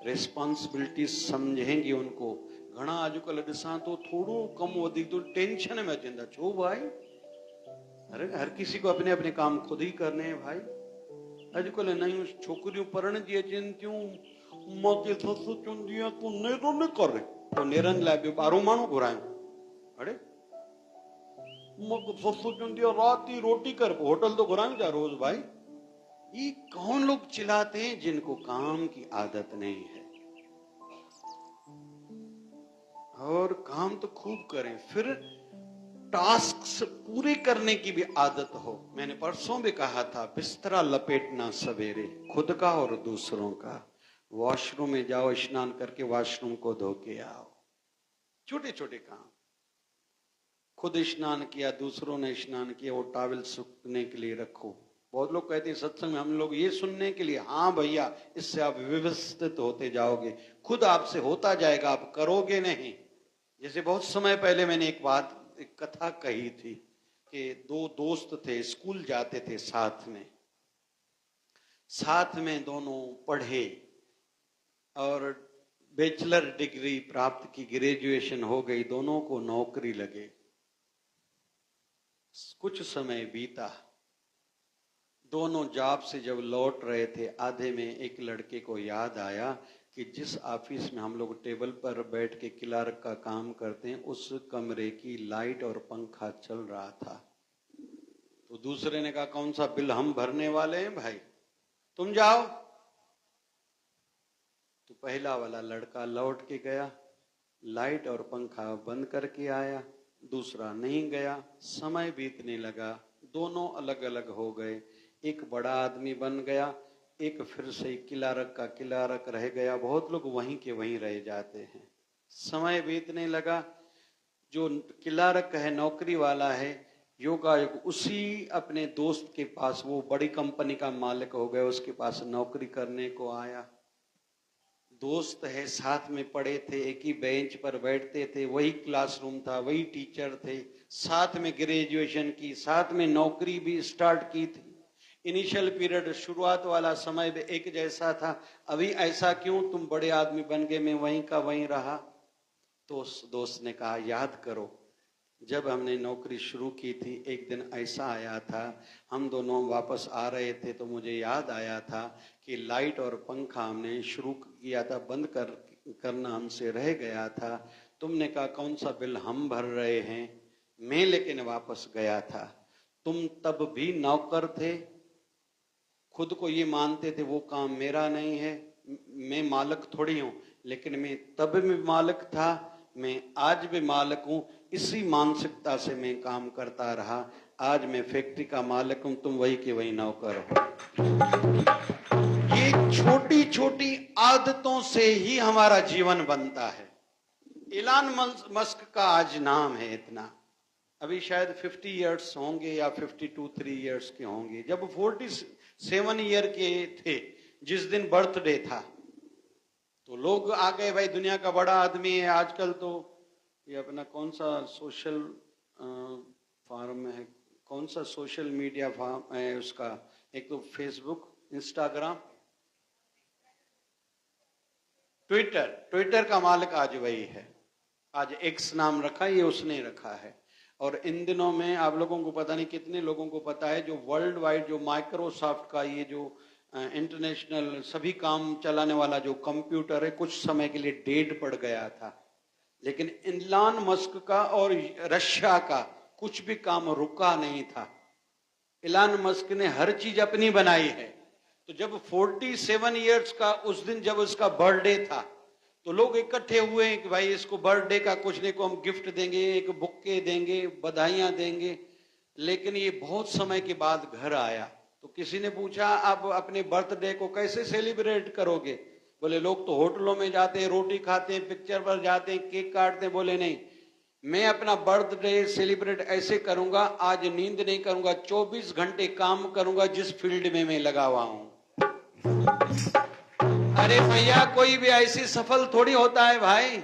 रिस्पॉन्सिबिलिटी समझेंगे उनको। घना अॼुकल्ह ॾिसां तो थोड़ो कम वधीक तो टेंशन में अचनि था। छो भाई? अरे हर किसी को अपने अपने काम खुद ही करने हैं भाई। अॼुकल्ह नयूं छोकिरियूं पढ़ण जी अचनि थियूं, मूंखे ससु चवंदी आहे तूं नेरो न कर, पोइ नेरनि लाइ ॿियो ॿारहों माण्हू घुरायूं। अड़े मूंखे ससु चवंदी आहे राति जी रोटी कर, पोइ होटल तो घुरायूं था रोज भाई। ये कौन लोग चिल्लाते हैं जिनको काम की आदत नहीं है? और काम तो खूब करें, फिर टास्क पूरे करने की भी आदत हो। मैंने परसों भी कहा था, बिस्तरा लपेटना सवेरे, खुद का और दूसरों का। वॉशरूम में जाओ, स्नान करके वॉशरूम को धो के आओ। छोटे छोटे काम, खुद स्नान किया, दूसरों ने स्नान किया, वो टॉवल सूखने के लिए रखो। बहुत लोग कहते हैं सत्संग में हम लोग ये सुनने के लिए, हाँ भैया, इससे आप व्यवस्थित होते जाओगे, खुद आपसे होता जाएगा, आप करोगे नहीं। जैसे बहुत समय पहले मैंने एक कथा कही थी कि 2 दोस्त थे, स्कूल जाते थे साथ में दोनों पढ़े और बैचलर डिग्री प्राप्त की, ग्रेजुएशन हो गई, दोनों को नौकरी लगे। कुछ समय बीता, दोनों जॉब से जब लौट रहे थे, आधे में एक लड़के को याद आया कि जिस ऑफिस में हम लोग टेबल पर बैठ के क्लर्क का काम करते हैं, उस कमरे की लाइट और पंखा चल रहा था। तो दूसरे ने कहा कौन सा बिल हम भरने वाले हैं भाई, तुम जाओ। तो पहला वाला लड़का लौट के गया, लाइट और पंखा बंद करके आया, दूसरा नहीं गया। समय बीतने लगा, दोनों अलग अलग हो गए। एक बड़ा आदमी बन गया, एक फिर से क्लर्क का क्लर्क रह गया। बहुत लोग वहीं के वहीं रह जाते हैं। समय बीतने लगा, जो क्लर्क है, नौकरी वाला है, योगायोग उसी अपने दोस्त के पास, वो बड़ी कंपनी का मालिक हो गया, उसके पास नौकरी करने को आया। दोस्त है, साथ में पढ़े थे, एक ही बेंच पर बैठते थे, वही क्लासरूम था, वही टीचर थे, साथ में ग्रेजुएशन की, साथ में नौकरी भी स्टार्ट की थी। इनिशियल पीरियड, शुरुआत वाला समय भी एक जैसा था। अभी ऐसा क्यों, तुम बड़े आदमी बन गए, मैं वहीं का वहीं रहा। तो उस दोस्त ने कहा याद करो, जब हमने नौकरी शुरू की थी, एक दिन ऐसा आया था, हम दोनों वापस आ रहे थे तो मुझे याद आया था कि लाइट और पंखा हमने शुरू किया था, बंद करना हमसे रह गया था। तुमने कहा कौन सा बिल हम भर रहे हैं, मैं लेकिन वापस गया था। तुम तब भी नौकर थे, खुद को ये मानते थे वो काम मेरा नहीं है, मैं मालिक थोड़ी हूं, लेकिन मैं तब भी मालिक था, मैं आज भी मालिक हूं। इसी मानसिकता से मैं काम करता रहा। आज मैं फैक्ट्री का मालिक हूं, तुम वही के वही नौकर हो। ये छोटी छोटी आदतों से ही हमारा जीवन बनता है। इलान मस्क का आज नाम है इतना, अभी शायद 50 इयर्स होंगे या 52-3 इयर्स के होंगे। जब 47 ईयर के थे जिस दिन बर्थडे था, तो लोग आ गए, भाई दुनिया का बड़ा आदमी है। आजकल तो ये अपना कौन सा सोशल फार्म है, कौन सा सोशल मीडिया फार्म है उसका, एक तो फेसबुक, इंस्टाग्राम, ट्विटर का मालिक आज वही है। आज एक्स नाम रखा, ये उसने रखा है। और इन दिनों में आप लोगों को पता नहीं कितने लोगों को पता है, जो वर्ल्ड वाइड जो माइक्रोसॉफ्ट का ये जो इंटरनेशनल सभी काम चलाने वाला जो कंप्यूटर है, कुछ समय के लिए डेड पड़ गया था, लेकिन इलान मस्क का और रशिया का कुछ भी काम रुका नहीं था। इलान मस्क ने हर चीज अपनी बनाई है। तो जब 47 इयर्स का उस दिन जब उसका बर्थडे था, तो लोग इकट्ठे हुए कि भाई इसको बर्थडे का कुछ नहीं को हम गिफ्ट देंगे, एक बुक्के देंगे, बधाइयां देंगे। लेकिन ये बहुत समय के बाद घर आया, तो किसी ने पूछा आप अपने बर्थडे को कैसे सेलिब्रेट करोगे? बोले लोग तो होटलों में जाते हैं, रोटी खाते हैं, पिक्चर पर जाते हैं, केक काटते हैं। बोले नहीं, मैं अपना बर्थडे सेलिब्रेट ऐसे करूंगा, आज नींद नहीं करूंगा, 24 घंटे काम करूंगा जिस फील्ड में मैं लगा हुआ हूं। अरे भैया कोई भी ऐसी सफल थोड़ी होता है भाई।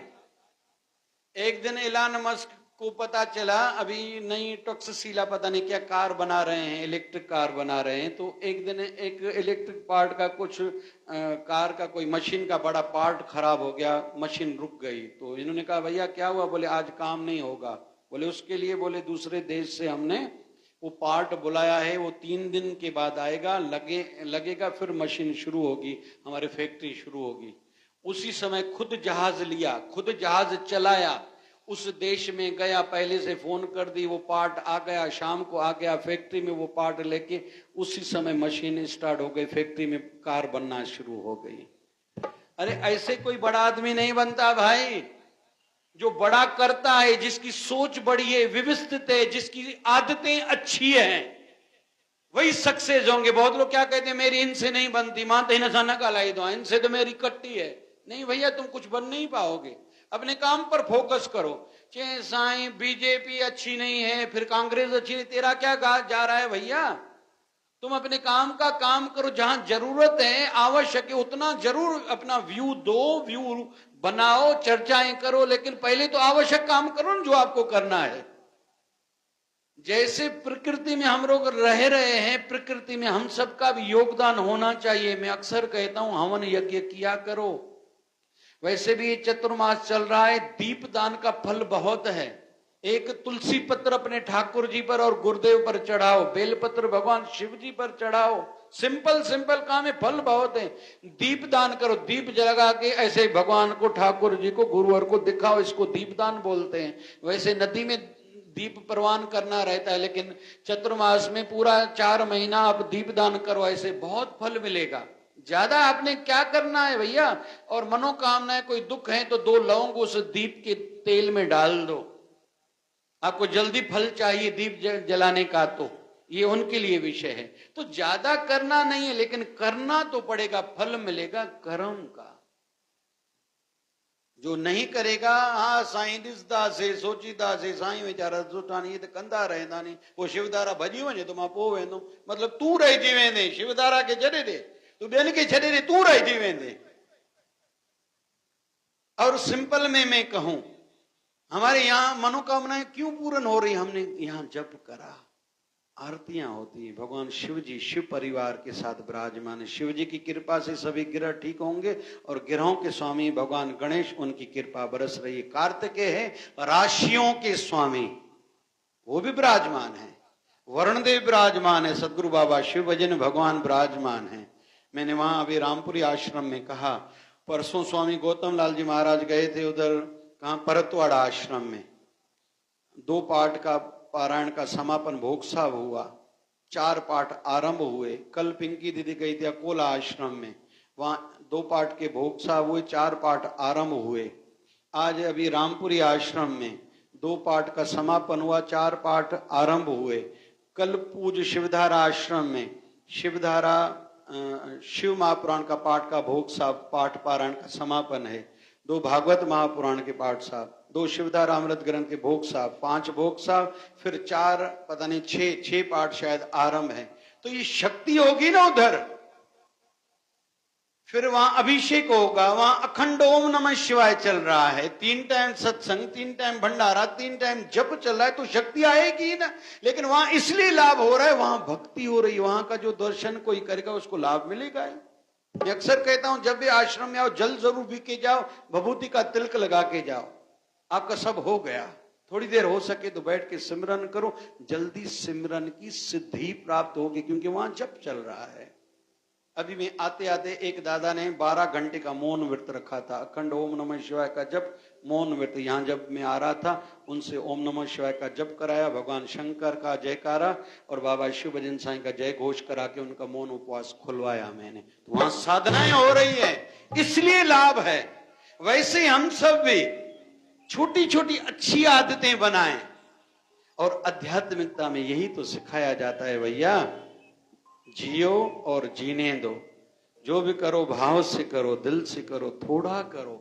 एक दिन इलान मस्क को पता चला, अभी नई टॉक्सिला पता नहीं क्या कार बना रहे हैं, इलेक्ट्रिक कार बना रहे हैं। तो एक दिन एक इलेक्ट्रिक पार्ट का कुछ कार का कोई मशीन का बड़ा पार्ट खराब हो गया, मशीन रुक गई। तो इन्होंने कहा भैया क्या हुआ? बोले आज काम नहीं होगा। बोले उसके लिए बोले दूसरे देश से हमने वो पार्ट बुलाया है, वो 3 दिन के बाद आएगा, लगेगा, फिर मशीन शुरू होगी, हमारी फैक्ट्री शुरू होगी। उसी समय खुद जहाज लिया, खुद जहाज चलाया, उस देश में गया, पहले से फोन कर दी, वो पार्ट आ गया, शाम को आ गया फैक्ट्री में, वो पार्ट लेके उसी समय मशीन स्टार्ट हो गई, फैक्ट्री में कार बनना शुरू हो गई। अरे ऐसे कोई बड़ा आदमी नहीं बनता भाई। जो बड़ा करता है, जिसकी सोच बड़ी है, व्यवस्थित है, जिसकी आदतें अच्छी हैं, वही सक्सेस होंगे। बहुत लोग क्या कहते हैं, मेरी इनसे नहीं बनती, मानते ही नशा का लाई दो, इनसे तो मेरी कट्टी है। नहीं भैया, तुम कुछ बन नहीं पाओगे। अपने काम पर फोकस करो। चाहे साईं बीजेपी अच्छी नहीं है, फिर कांग्रेस अच्छी नहीं, तेरा क्या जा रहा है भैया? तुम अपने काम का काम करो, जहां जरूरत है, आवश्यक है, उतना जरूर अपना व्यू दो, व्यू बनाओ, चर्चाएं करो, लेकिन पहले तो आवश्यक काम करो ना जो आपको करना है। जैसे प्रकृति में हम लोग रह रहे हैं, प्रकृति में हम सबका भी योगदान होना चाहिए। मैं अक्सर कहता हूं हवन यज्ञ किया करो। वैसे भी ये चतुर्मास चल रहा है, दीप दान का फल बहुत है। एक तुलसी पत्र अपने ठाकुर जी पर और गुरुदेव पर चढ़ाओ, बेलपत्र भगवान शिव जी पर चढ़ाओ। सिंपल सिंपल काम है, फल बहुत है। दीप दान करो, दीप जला के ऐसे भगवान को, ठाकुर जी को, गुरुवर को दिखाओ, इसको दीप दान बोलते हैं। वैसे नदी में दीप परवान करना रहता है, लेकिन चतुर्मास में पूरा 4 महीना आप दीप दान करो, ऐसे बहुत फल मिलेगा। ज्यादा आपने क्या करना है भैया? और मनोकामनाएं, कोई दुख है तो 2 लौंग उस दीप के तेल में डाल दो। आपको जल्दी फल चाहिए दीप जलाने का, तो ये उनके लिए विषय है। तो ज्यादा करना नहीं है, लेकिन करना तो पड़ेगा, फल मिलेगा कर्म का। जो नहीं करेगा, हाँ साईं दिसदा से सोचीदा से साईं वीचारा सुठा नहीं, तो कंदा रहंदा नहीं, वो शिवधारा भजी वञे तो मां पोइ वेंदुमि। मतलब तू रहिजी वेंदे, शिवधारा के छॾे दे, तू ॿियनि खे छॾे दे, तू रहिजी वेंदे। और सिंपल में मैं कहूं, हमारे यहाँ मनोकामनाएं क्यों पूर्ण हो रही? हमने यहाँ जप करा, आरतियां होती, भगवान शिव जी शिव परिवार के साथ विराजमान। शिव जी की कृपा से सभी ग्रह ठीक होंगे, और ग्रहों के स्वामी भगवान गणेश, उनकी कृपा बरस रही है। कार्तिकेय है राशियों के स्वामी, वो भी विराजमान है। वरुणदेव विराजमान है, सदगुरु बाबा शिव भजन भगवान विराजमान है। मैंने वहां अभी रामपुरी आश्रम में कहा, परसों स्वामी गौतम लाल जी महाराज गए थे उधर, कहा परतवाड़ा आश्रम में, 2 पार्ट का पारायण का समापन भोग साहब हुआ, 4 पाठ आरंभ हुए। कल पिंकी दीदी गई थी अकोला आश्रम में, वहां 2 पाठ के भोग साहब हुए, 4 पाठ आरंभ हुए। आज अभी रामपुरी आश्रम में 2 पाठ का समापन हुआ, 4 पाठ आरंभ हुए। कल पूज्य शिवधारा आश्रम में शिवधारा शिव महापुराण का पाठ का भोग साहब पाठ पारायण का समापन है। 2 भागवत महापुराण के पाठ साहब, 2 शिवधारा अमृत ग्रंथ के भोग साहब, 5 भोग साहब, फिर 4 पता नहीं 6 पाठ शायद आरंभ है। तो ये शक्ति होगी ना उधर, फिर वहां अभिषेक होगा, वहां अखंड ओम नमः शिवाय चल रहा है, 3 टाइम सत्संग, 3 टाइम भंडारा, 3 टाइम जप चल रहा है, तो शक्ति आएगी ना। लेकिन वहां इसलिए लाभ हो रहा है, वहां भक्ति हो रही है, वहां का जो दर्शन कोई करेगा उसको लाभ मिलेगा। मैं अक्सर कहता हूं जब भी आश्रम में आओ जल जरूर पी के जाओ, भभूति का तिलक लगा के जाओ, आपका सब हो गया। थोड़ी देर हो सके तो बैठ के सिमरन करो, जल्दी सिमरन की सिद्धि प्राप्त होगी, क्योंकि वहां जप चल रहा है। अभी में आते आते एक दादा ने 12 घंटे का मौन व्रत रखा था, अखंड ओम नमः शिवाय का जप मौन व्रत। यहाँ जब मैं आ रहा था उनसे ओम नमः शिवाय का जप कराया, भगवान शंकर का जयकारा और बाबा शिव भजन साईं का जय घोष करा के उनका मौन उपवास खुलवाया मैंने। तो वहां साधनाएं हो रही है, इसलिए लाभ है। वैसे हम सब भी छोटी छोटी अच्छी आदतें बनाएं, और आध्यात्मिकता में यही तो सिखाया जाता है भैया, जियो और जीने दो, जो भी करो भाव से करो, दिल से करो, थोड़ा करो।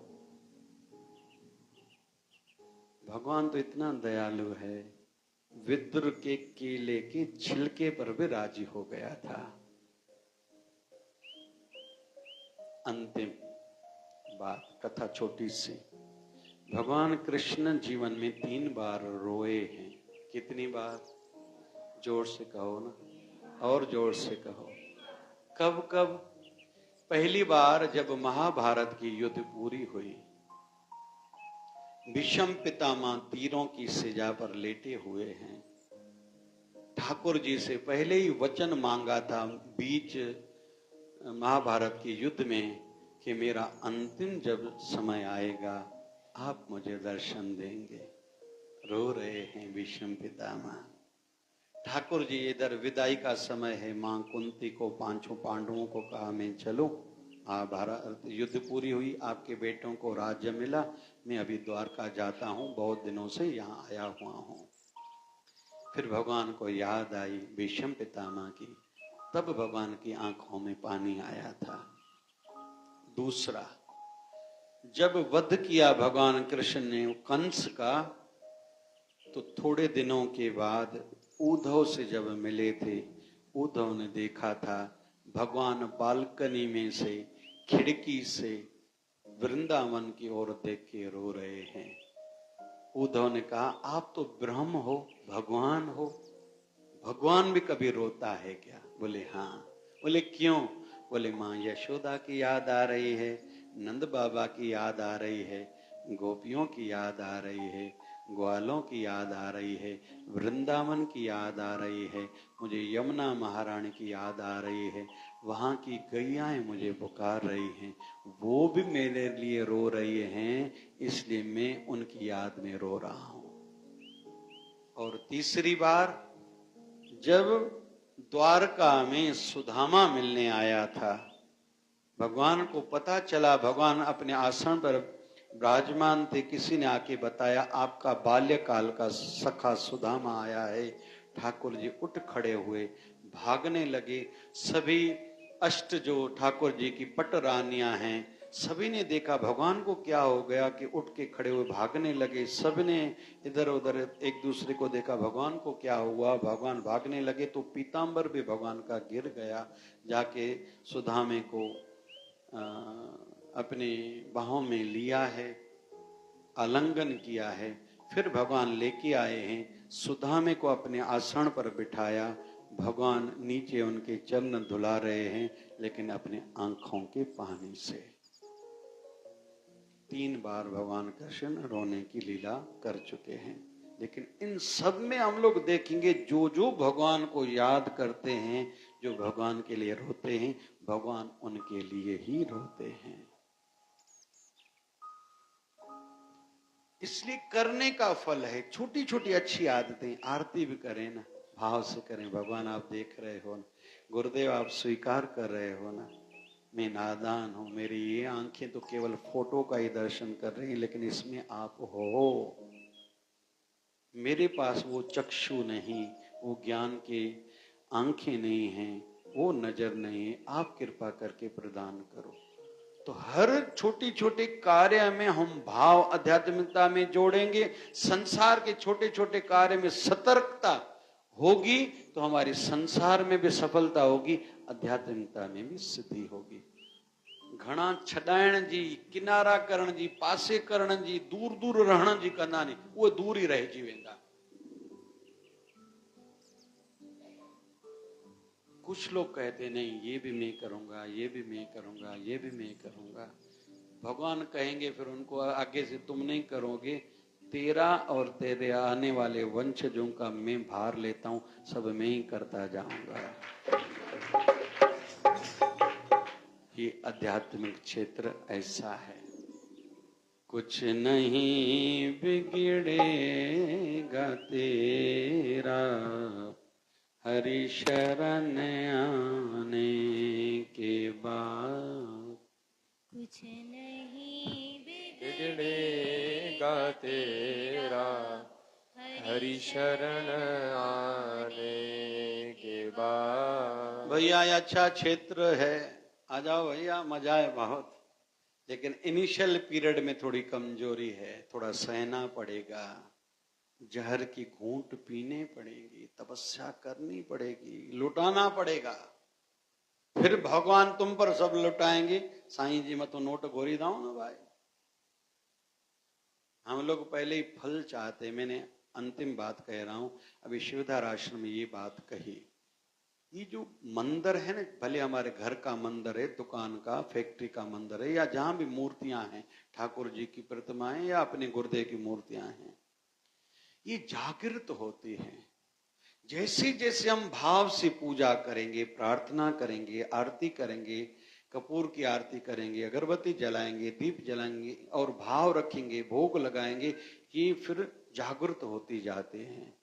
भगवान तो इतना दयालु है, विद्र के केले के छिलके पर भी राजी हो गया था। अंतिम बात, कथा छोटी सी। भगवान कृष्ण जीवन में 3 बार रोए हैं। कितनी बार? जोर से कहो ना, और जोर से कहो। कब कब? पहली बार जब महाभारत की युद्ध पूरी हुई, भीष्म पितामह तीरों की सजा पर लेटे हुए हैं। ठाकुर जी से पहले ही वचन मांगा था बीच महाभारत के युद्ध में कि मेरा अंतिम जब समय आएगा आप मुझे दर्शन देंगे। रो रहे हैं भीष्म पितामह। ठाकुर जी इधर विदाई का समय है, मां कुंती को 5 पांडवों को कहा मैं चलो, भारत युद्ध पूरी हुई, आपके बेटों को राज्य मिला, मैं अभी द्वारका जाता हूं, बहुत दिनों से यहाँ आया हुआ हूं। फिर भगवान को याद आई भीष्म पितामह की, तब भगवान की आंखों में पानी आया था। दूसरा, जब वध किया भगवान कृष्ण ने कंस का, तो थोड़े दिनों के बाद उद्धव से जब मिले थे, उद्धव ने देखा था भगवान बालकनी में से, खिड़की से वृंदावन की ओर देख के रो रहे हैं। उद्धव ने कहा आप तो ब्रह्म हो, भगवान हो, भगवान भी कभी रोता है क्या? बोले हाँ। बोले क्यों? बोले माँ यशोदा की याद आ रही है, नंद बाबा की याद आ रही है, गोपियों की याद आ रही है, ग्वालों की याद आ रही है, वृंदावन की याद आ रही है, मुझे यमुना महारानी की याद आ रही है, वहां की गैयाएं मुझे पुकार रही हैं, वो भी मेरे लिए रो रही हैं, इसलिए मैं उनकी याद में रो रहा हूं। और तीसरी बार जब द्वारका में सुदामा मिलने आया था, भगवान को पता चला, भगवान अपने आसन पर विराजमान थे, किसी ने आके बताया आपका बाल्यकाल का सखा सुदामा आया है। ठाकुर जी उठ खड़े हुए, भागने लगे। सभी अष्ट जो ठाकुर जी की पट रानियां हैं, सभी ने देखा भगवान को क्या हो गया कि उठ के खड़े हुए भागने लगे। सबने इधर उधर एक दूसरे को देखा, भगवान को क्या हुआ, भगवान भागने लगे। तो पीतांबर भी भगवान का गिर गया, जाके सुदामे को अपने बाहों में लिया है, आलिंगन किया है। फिर भगवान लेके आए हैं, सुदामे को अपने आसन पर बिठाया। भगवान नीचे उनके चरण धुला रहे हैं, लेकिन अपने आंखों के पानी से। 3 बार भगवान कृष्ण रोने की लीला कर चुके हैं। लेकिन इन सब में हम लोग देखेंगे, जो जो भगवान को याद करते हैं, जो भगवान के लिए रोते हैं, भगवान उनके लिए ही रोते हैं। इसलिए करने का फल है। छोटी छोटी अच्छी आदतें, आरती भी करें ना, भाव से करें। भगवान आप देख रहे हो ना, गुरुदेव आप स्वीकार कर रहे हो ना, मैं नादान हूं, मेरी ये आंखें तो केवल फोटो का ही दर्शन कर रही हैं, लेकिन इसमें आप हो। मेरे पास वो चक्षु नहीं, वो ज्ञान की आंखें नहीं हैं, वो नजर नहीं है, आप कृपा करके प्रदान करो। तो हर छोटी छोटे कार्य में हम भाव आध्यात्मिकता में जोड़ेंगे। संसार के छोटे छोटे कार्य में सतर्कता होगी तो हमारी संसार में भी सफलता होगी, आध्यात्मिकता में भी सिद्धि होगी। घणा छडाइण जी, किनारा करण जी, पासे करण जी, दूर दूर रहण जी कंदा नहीं, वो दूर ही रहिजी वेंदा। कुछ लोग कहते नहीं ये भी मैं करूंगा, ये भी मैं करूंगा, ये भी मैं करूंगा। भगवान कहेंगे फिर उनको आगे से तुम नहीं करोगे, तेरा और तेरे आने वाले वंशजों का मैं भार लेता हूं, सब मैं ही करता जाऊंगा। ये आध्यात्मिक क्षेत्र ऐसा है। कुछ नहीं बिगड़ेगा तेरा, हरि शरण आने के बाद। कुछ नहीं बिगड़ेगा तेरा, हरि शरण आने के बाद। भैया ये अच्छा क्षेत्र है, आ जाओ भैया, मजा है बहुत, लेकिन इनिशियल पीरियड में थोड़ी कमजोरी है, थोड़ा सहना पड़ेगा, जहर की घूंट पीने पड़ेगी, तपस्या करनी पड़ेगी, लुटाना पड़ेगा, फिर भगवान तुम पर सब लुटाएंगे। साईं जी मत तो नोट गोरी दाओ ना भाई। हम लोग पहले ही फल चाहते। मैंने अंतिम बात कह रहा हूं, अभी शिवधार आश्रम में ये बात कही, ये जो मंदिर है ना, भले हमारे घर का मंदिर है, दुकान का, फैक्ट्री का मंदिर है, या जहां भी मूर्तियां हैं, ठाकुर जी की प्रतिमाएं या अपने गुरुदेव की मूर्तियां हैं, ये जागृत होती हैं। जैसे जैसे हम भाव से पूजा करेंगे, प्रार्थना करेंगे, आरती करेंगे, कपूर की आरती करेंगे, अगरबत्ती जलाएंगे, दीप जलाएंगे और भाव रखेंगे, भोग लगाएंगे, कि फिर जागृत होती जाते हैं।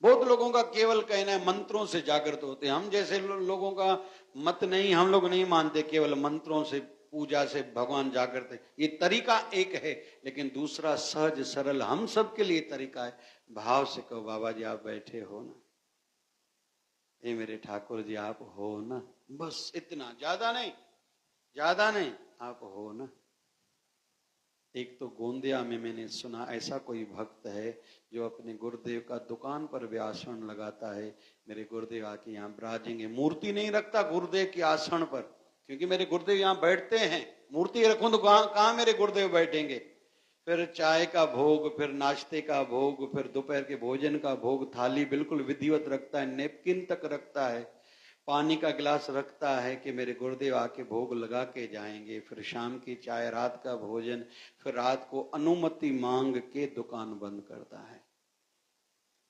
बहुत लोगों का केवल कहना है मंत्रों से जागृत होते हैं। हम जैसे लोगों का मत नहीं, हम लोग नहीं मानते केवल मंत्रों से, पूजा से भगवान जागृत है। ये तरीका एक है, लेकिन दूसरा सहज सरल हम सब के लिए तरीका है। भाव से कहो, बाबा जी आप बैठे हो ना, ये मेरे ठाकुर जी आप हो ना, बस इतना, ज्यादा नहीं, ज्यादा नहीं, आप हो ना। एक तो गोंदिया में मैंने सुना ऐसा कोई भक्त है जो अपने गुरुदेव का दुकान पर व्यासन लगाता है, मेरे गुरुदेव आके यहाँ विराजेंगे। मूर्ति नहीं रखता गुरुदेव के आसन पर, क्योंकि मेरे गुरुदेव यहाँ बैठते हैं, मूर्ति रखूं तो कहाँ मेरे गुरुदेव बैठेंगे। फिर चाय का भोग, फिर नाश्ते का भोग, फिर दोपहर के भोजन का भोग, थाली बिल्कुल विधिवत रखता है, नेपकिन तक रखता है, पानी का गिलास रखता है कि मेरे गुरुदेव आके भोग लगा के जाएंगे। फिर शाम की चाय, रात का भोजन, फिर रात को अनुमति मांग के दुकान बंद करता है।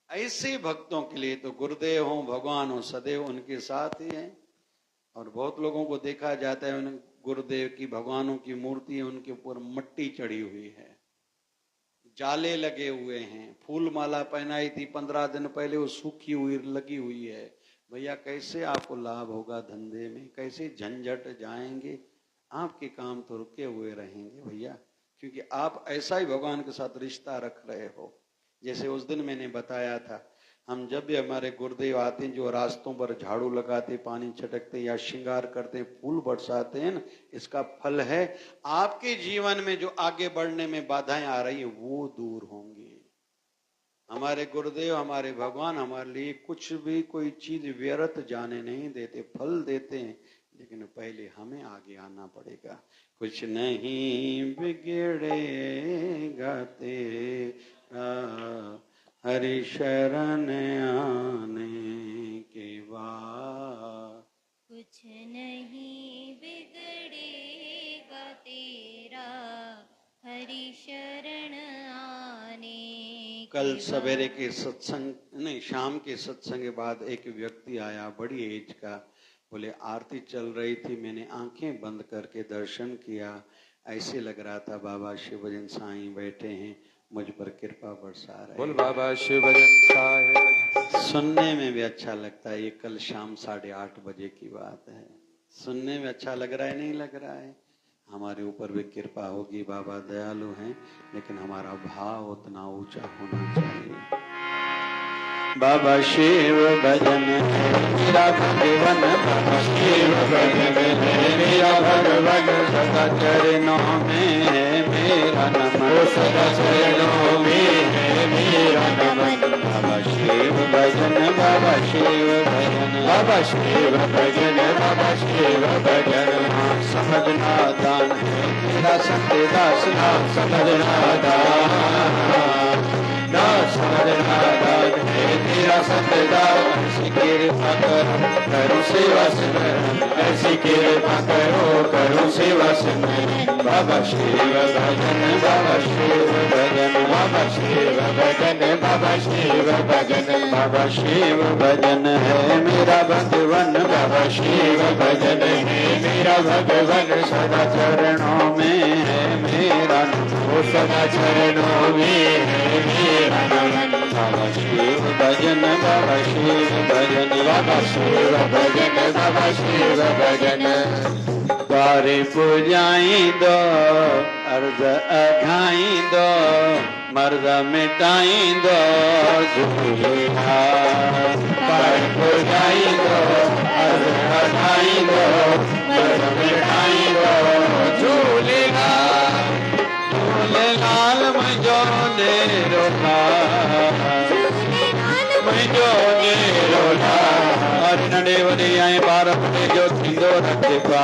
ऐसे भक्तों के लिए तो गुरुदेव हो, भगवान हो, सदैव उनके साथ ही हैं। और बहुत लोगों को देखा जाता है उन गुरुदेव की, भगवानों की मूर्ति है, उनके ऊपर मट्टी चढ़ी हुई है, जाले लगे हुए हैं, फूल माला पहनाई थी 15 दिन पहले, वो सूखी हुई लगी हुई है। भैया कैसे आपको लाभ होगा धंधे में, कैसे झंझट जाएंगे, आपके काम तो रुके हुए रहेंगे भैया, क्योंकि आप ऐसा ही भगवान के साथ रिश्ता रख रहे हो। जैसे उस दिन मैंने बताया था, हम जब भी हमारे गुरुदेव आते हैं, जो रास्तों पर झाड़ू लगाते, पानी छिड़कते या श्रृंगार करते, फूल बरसाते हैं ना, इसका फल है आपके जीवन में जो आगे बढ़ने में बाधाएं आ रही है वो दूर होंगी। हमारे गुरुदेव, हमारे भगवान हमारे लिए कुछ भी, कोई चीज व्यर्थ जाने नहीं देते, फल देते हैं, लेकिन पहले हमें आगे आना पड़ेगा। कुछ नहीं बिगड़ेगा तेरा, हरि शरण आने के बाद। कुछ नहीं बिगड़ेगा तेरा, हरि शरण आने कल सवेरे के सत्संग नहीं, शाम के सत्संग के बाद एक व्यक्ति आया, बड़ी एज का, बोले आरती चल रही थी, मैंने आंखें बंद करके दर्शन किया, ऐसे लग रहा था बाबा शिवजन साईं बैठे हैं, मुझ पर कृपा बरसा रहे। बोल बाबा शिव भजन साहेब। सुनने में भी अच्छा लगता है। ये कल शाम 8:30 बजे की बात है। सुनने में अच्छा लग रहा है, नहीं लग रहा है? हमारे ऊपर भी कृपा होगी। बाबा दयालु हैं, लेकिन हमारा भाव उतना ऊंचा होना चाहिए। बाबा शिव भजन है मेरा भगवन, बाबा शिव भजन है मेरा भगवन, सदा चरणों में है मेरा नमन, सदा चरणों में है मेरा नमन। बाबा शिव भजन, बाबा शिव भजन, बाबा शिव भजन, बाबा शिव भजन। समझना दान है मेरा सत्य दास, ना समझना दान, ना समझना दान है तेरा सत्यदान। ऐसी कृपा करो सेवा सिमरन, ऐसी कृपा करो सेवा सिमरन। बाबा शिव भजन, बाबा शिव भजन, बाबा शिव भजन, बाबा शिव भजन। बाबा शिव भजन है मेरा भगवन, बाबा शिव भजन है मेरा भगवन, सदा चरणों में है मेरा नमन, सदा चरणों में है मेरा नमन। बाबा शिव भजन, बाबा शिव भजन, बाबा शिव भजन, बाबा शिव भजन। द्वारे पुजाई दो, अर्ज अघाई दो, मर्द मिटाई दो झूलेला। द्वारे पुजाई दो, अर्ज अघाई दो, मर्द मिटाई दो झूलेला। झूलेलाल मुझो नेरो मुझो नेरो नंढे वॾे ऐं ॿार वॾे जो थींदो रखबा,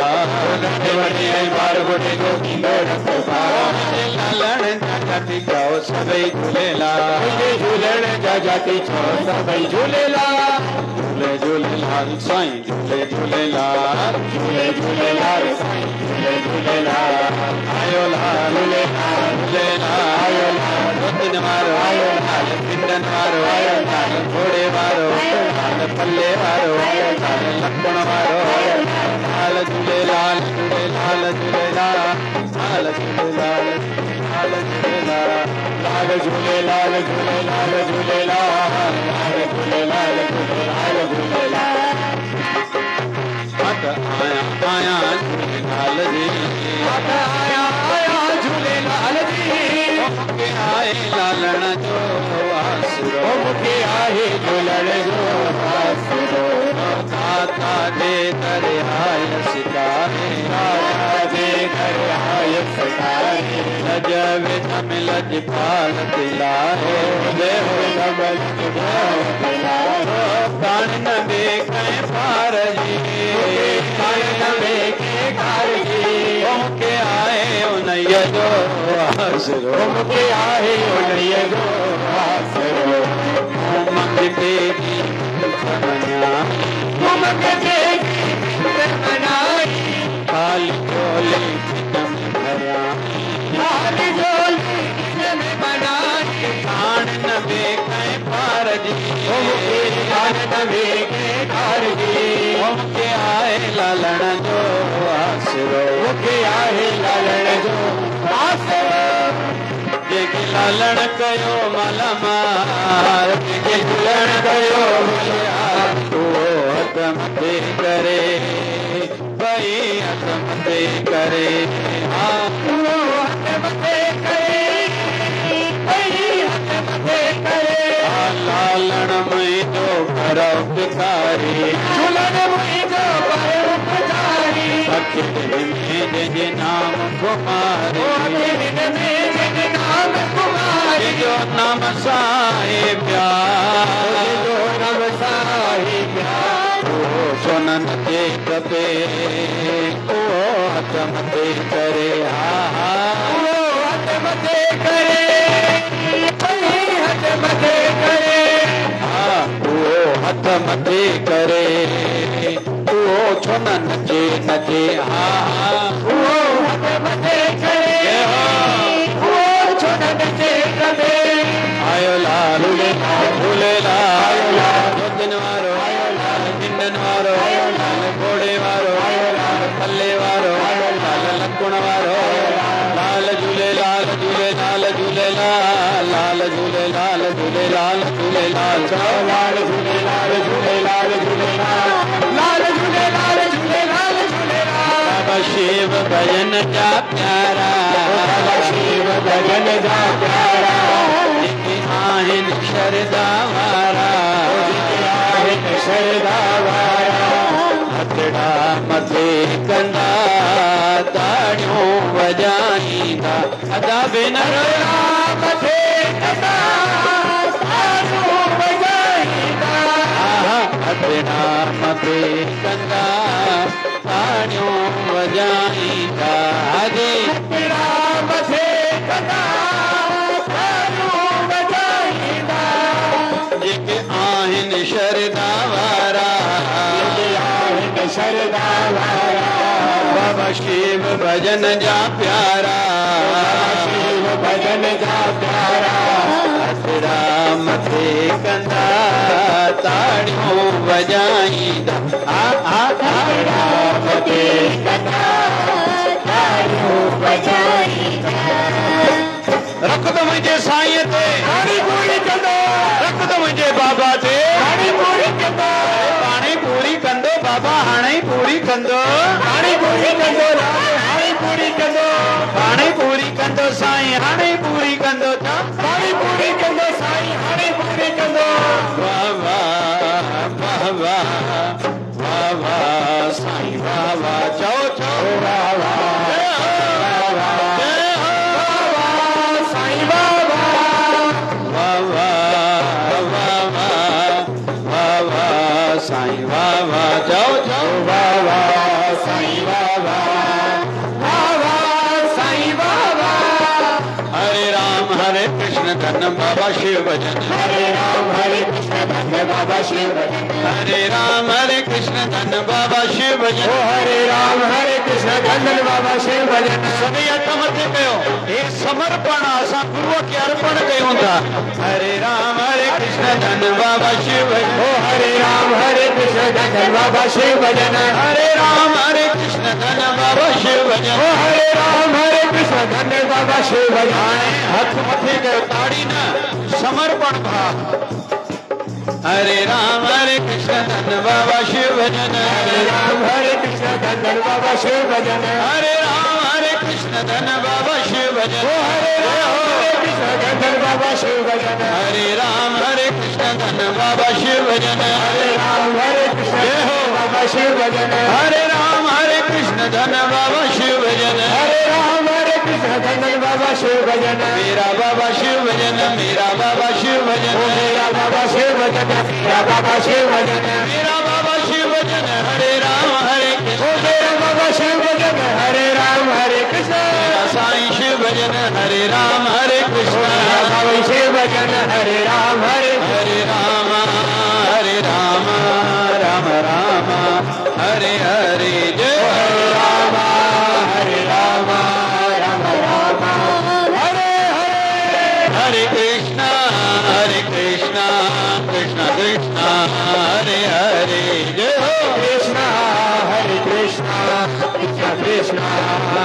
नंढे वॾे ऐं ॿार वॾे जो थींदो रखबा। लालण जा जाति चओ सभई झूलेलाल, झूलण जा जाति चओ सभई झूलेलाल। झूले झूलेलाल साईं, झूले झूलेलाल, झूले झूलेलाल साईं, झूले झूलेलाल। आयो लाल झूलेलाल, झूलेलाल आयो लाल, रोतिन वारो आयो लाल, पिंडन वारो आयो लाल, घोड़े वारो आयो लाल, पल्ले वारो आयो लाल, लक्ष्मण वारो आयो लाल। झूलेलाल झूलेलाल झूलेलाल, लाल झूलेलाल लाल झूलेलाल, लाल झूलेलाल झूलेलाल झूलेलाल, लाल झूलेलाल झूलेलाल झूलेलाल। आया आया झूलेलाल जी, आया आया झूलेलाल जी। मुखे आए लालण जो आसरो, मुखे आए झूलण जो आसरो। दाता दे करे आय सितारे, दाता दे करे आय सितारे। लज विधम लज पाल तिलारे, देव धमल तिलारे। प्राण न देखे पार जी, प्राण न देखे पार जी। मुखे आए उनैया जो आसरो, मुखे आए उनैया जो आसरो। उमंग तेरी मनाई, उमंग तेरी मनाई। खाली झोली कितम भराई, खाली झोली कितम बनाई। प्राण न देखे पार जी, प्राण न देखे पार जी। मुखे आए लालण जो आसरो, मुखे आए लालण जो आसरो। जेके लालण कयो मालामाल, जेके झूलण कयो होशियार। उहो हथ मथे करे, भई हथ मथे करे, हा उहो हथ मथे करे, भई हथ मथे करे। हा लालण मुंहिंजो भरो भिखारी, झूलण मुंहिंजो भरो भिखारी। अखियुनि में जंहिंजे नाम कुमारी, अखियुनि में जंहिंजे नाम कुमारी। जो नाम साईं प्यार, जो नाम साईं प्यार। ओ सोनन जे कपे, ओ हथ मथे करे, हा हा ओ हथ मथे करे, हथ मथे करे। हा ओ हथ मथे करे, ओ छो न नचे नचे, हा हा ओ हथ मथे करे, ओ छो न नचे नचे। आयो लाल झूलेलाल, आयो लाल रोतिन वारो आयो लाल, पिंडन वारो आयो लाल, घोड़े वारो आयो लाल, पल्ले वारो आयो लाल, लक्ष्मण वारो आयो लाल। झूलेलाल झूलेलाल झूलेलाल, चो लाल झूलेलाल झूलेलाल झूलेलाल लाल झूलेलाल झूलेलाल झूलेलाल बाबा शिव भजन जा प्यारा बाबा शिव भजन जा प्यारा आहिन शरदा वारा आहिन शरदा वारा हथड़ा मथे कंदा ताड़ियों वजाईंदा अदा बिन मथे कंदा ताड़ियों वजाईंदा हथड़ा मथे कंदा ताड़ियों वजाईंदा अदे हथड़ा मथे कंदा आहिन शरदा वारा शरदा वारा बाबा शिव भजन जा प्यारा शिव भजन जा प्यारा हथड़ा मथे कंदा ताड़ियों वजाईंदा हथड़ा मथे कंदा ताड़ियों वजाईंदा रख दो मुझे साईं ते हाणी पूरी कंदो रख दो मुझे बाबा ते हाणी पूरी कंदो पाणी पूरी कंदो बाबा हाणे पूरी कंदो हाणी पूरी कंदो हाणी पूरी कंदो हाणे पूरी कंदो साईं हाणे पूरी कंदो हाणी पूरी कंदो साईं हाणी पूरी कंदो वाह वाह वाह वाह वाह वाह साईं वाह वाह चओ चओ वाह वाह साईं बाबा वाह वाह वाह वाह वाह साईं वाह वाह चओ चओ वाह वाह साईं बाबा वाह वाह साईं बाबा हरे राम हरे कृष्ण धन बाबा शिव भजन हरे राम हरे कृष्ण धन बाबा शिव भजन हरे राम हरे कृष्ण धन बाबा शिव भजन हरे राम हरे कृष्ण धन बाबा शिव भजन सभी हथ मथे कयो हे समर्पण असां गुरुअ खे अर्पण कयूं था हरे राम हरे कृष्ण धन बाबा शिव भजन हरे राम हरे कृष्ण धन बाबा शिव भजन हरे राम हरे कृष्ण धन बाबा शिव भजन हरे राम हरे कृष्ण धन बाबा शिव भजन हथ मथे कयो ताड़ी न समर्पण भाव हरे राम हरे कृष्ण धन बाबा शिव भजन हरे राम हरे कृष्ण धन बाबा शिव भजन हरे राम हरे कृष्ण धन बाबा शिव भजन हरे राम हरे कृष्ण धन बाबा शिव भजन हरे राम हरे कृष्ण धन बाबा शिव भजन हरे राम हरे कृष्ण बाबा शिव भजन हरे राम हरे कृष्ण धन बाबा शिव भजन हरे राम हरे कृष्ण धन बाबा शिव भजन मेरा बाबा शिव भजन मेरा बाबा शिव भजन मेरा बाबा शिव भजन मेरा बाबा शिव भजन मेरा बाबा शिव भजन हरे राम हरे कृष्ण मेरा बाबा शिव भजन हरे राम हरे कृष्ण मेरा साईं शिव भजन हरे राम हरे कृष्ण बाबा शिव भजन हरे राम हरे राम राम राम हरे हरे जय हरे राम राम राम हरे हरे हरे कृष्ण कृष्ण कृष्ण हरे हरे जय हो कृष्ण हरे कृष्ण कृष्ण कृष्ण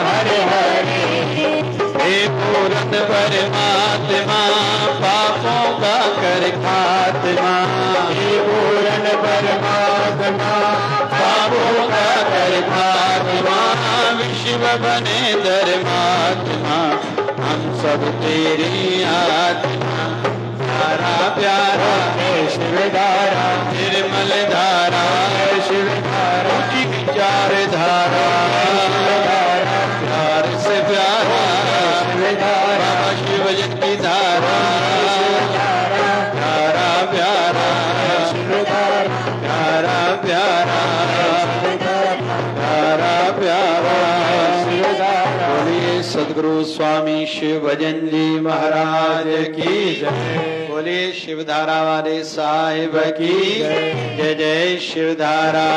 हरे हरे हे पूरन परमात्मा पापों का कर खात्मा हे पूरन परमात्मा पापों का कर खात्मा विश्व बने धर्मात्मा हम सब तेरी आत्मा धारा प्यारा शिव धारा निर्मल धारा शिव धारा ऊंची विचार धारा प्यार से प्यारा बाबा शिव जन की धारा प्यारा प्यारा प्यारा प्यारा प्यारा प्यारा बोलिए सदगुरु स्वामी शिव भजन जी महाराज की जय बोलिए शिवधारा वाले साहिब की जय जय शिवधारा।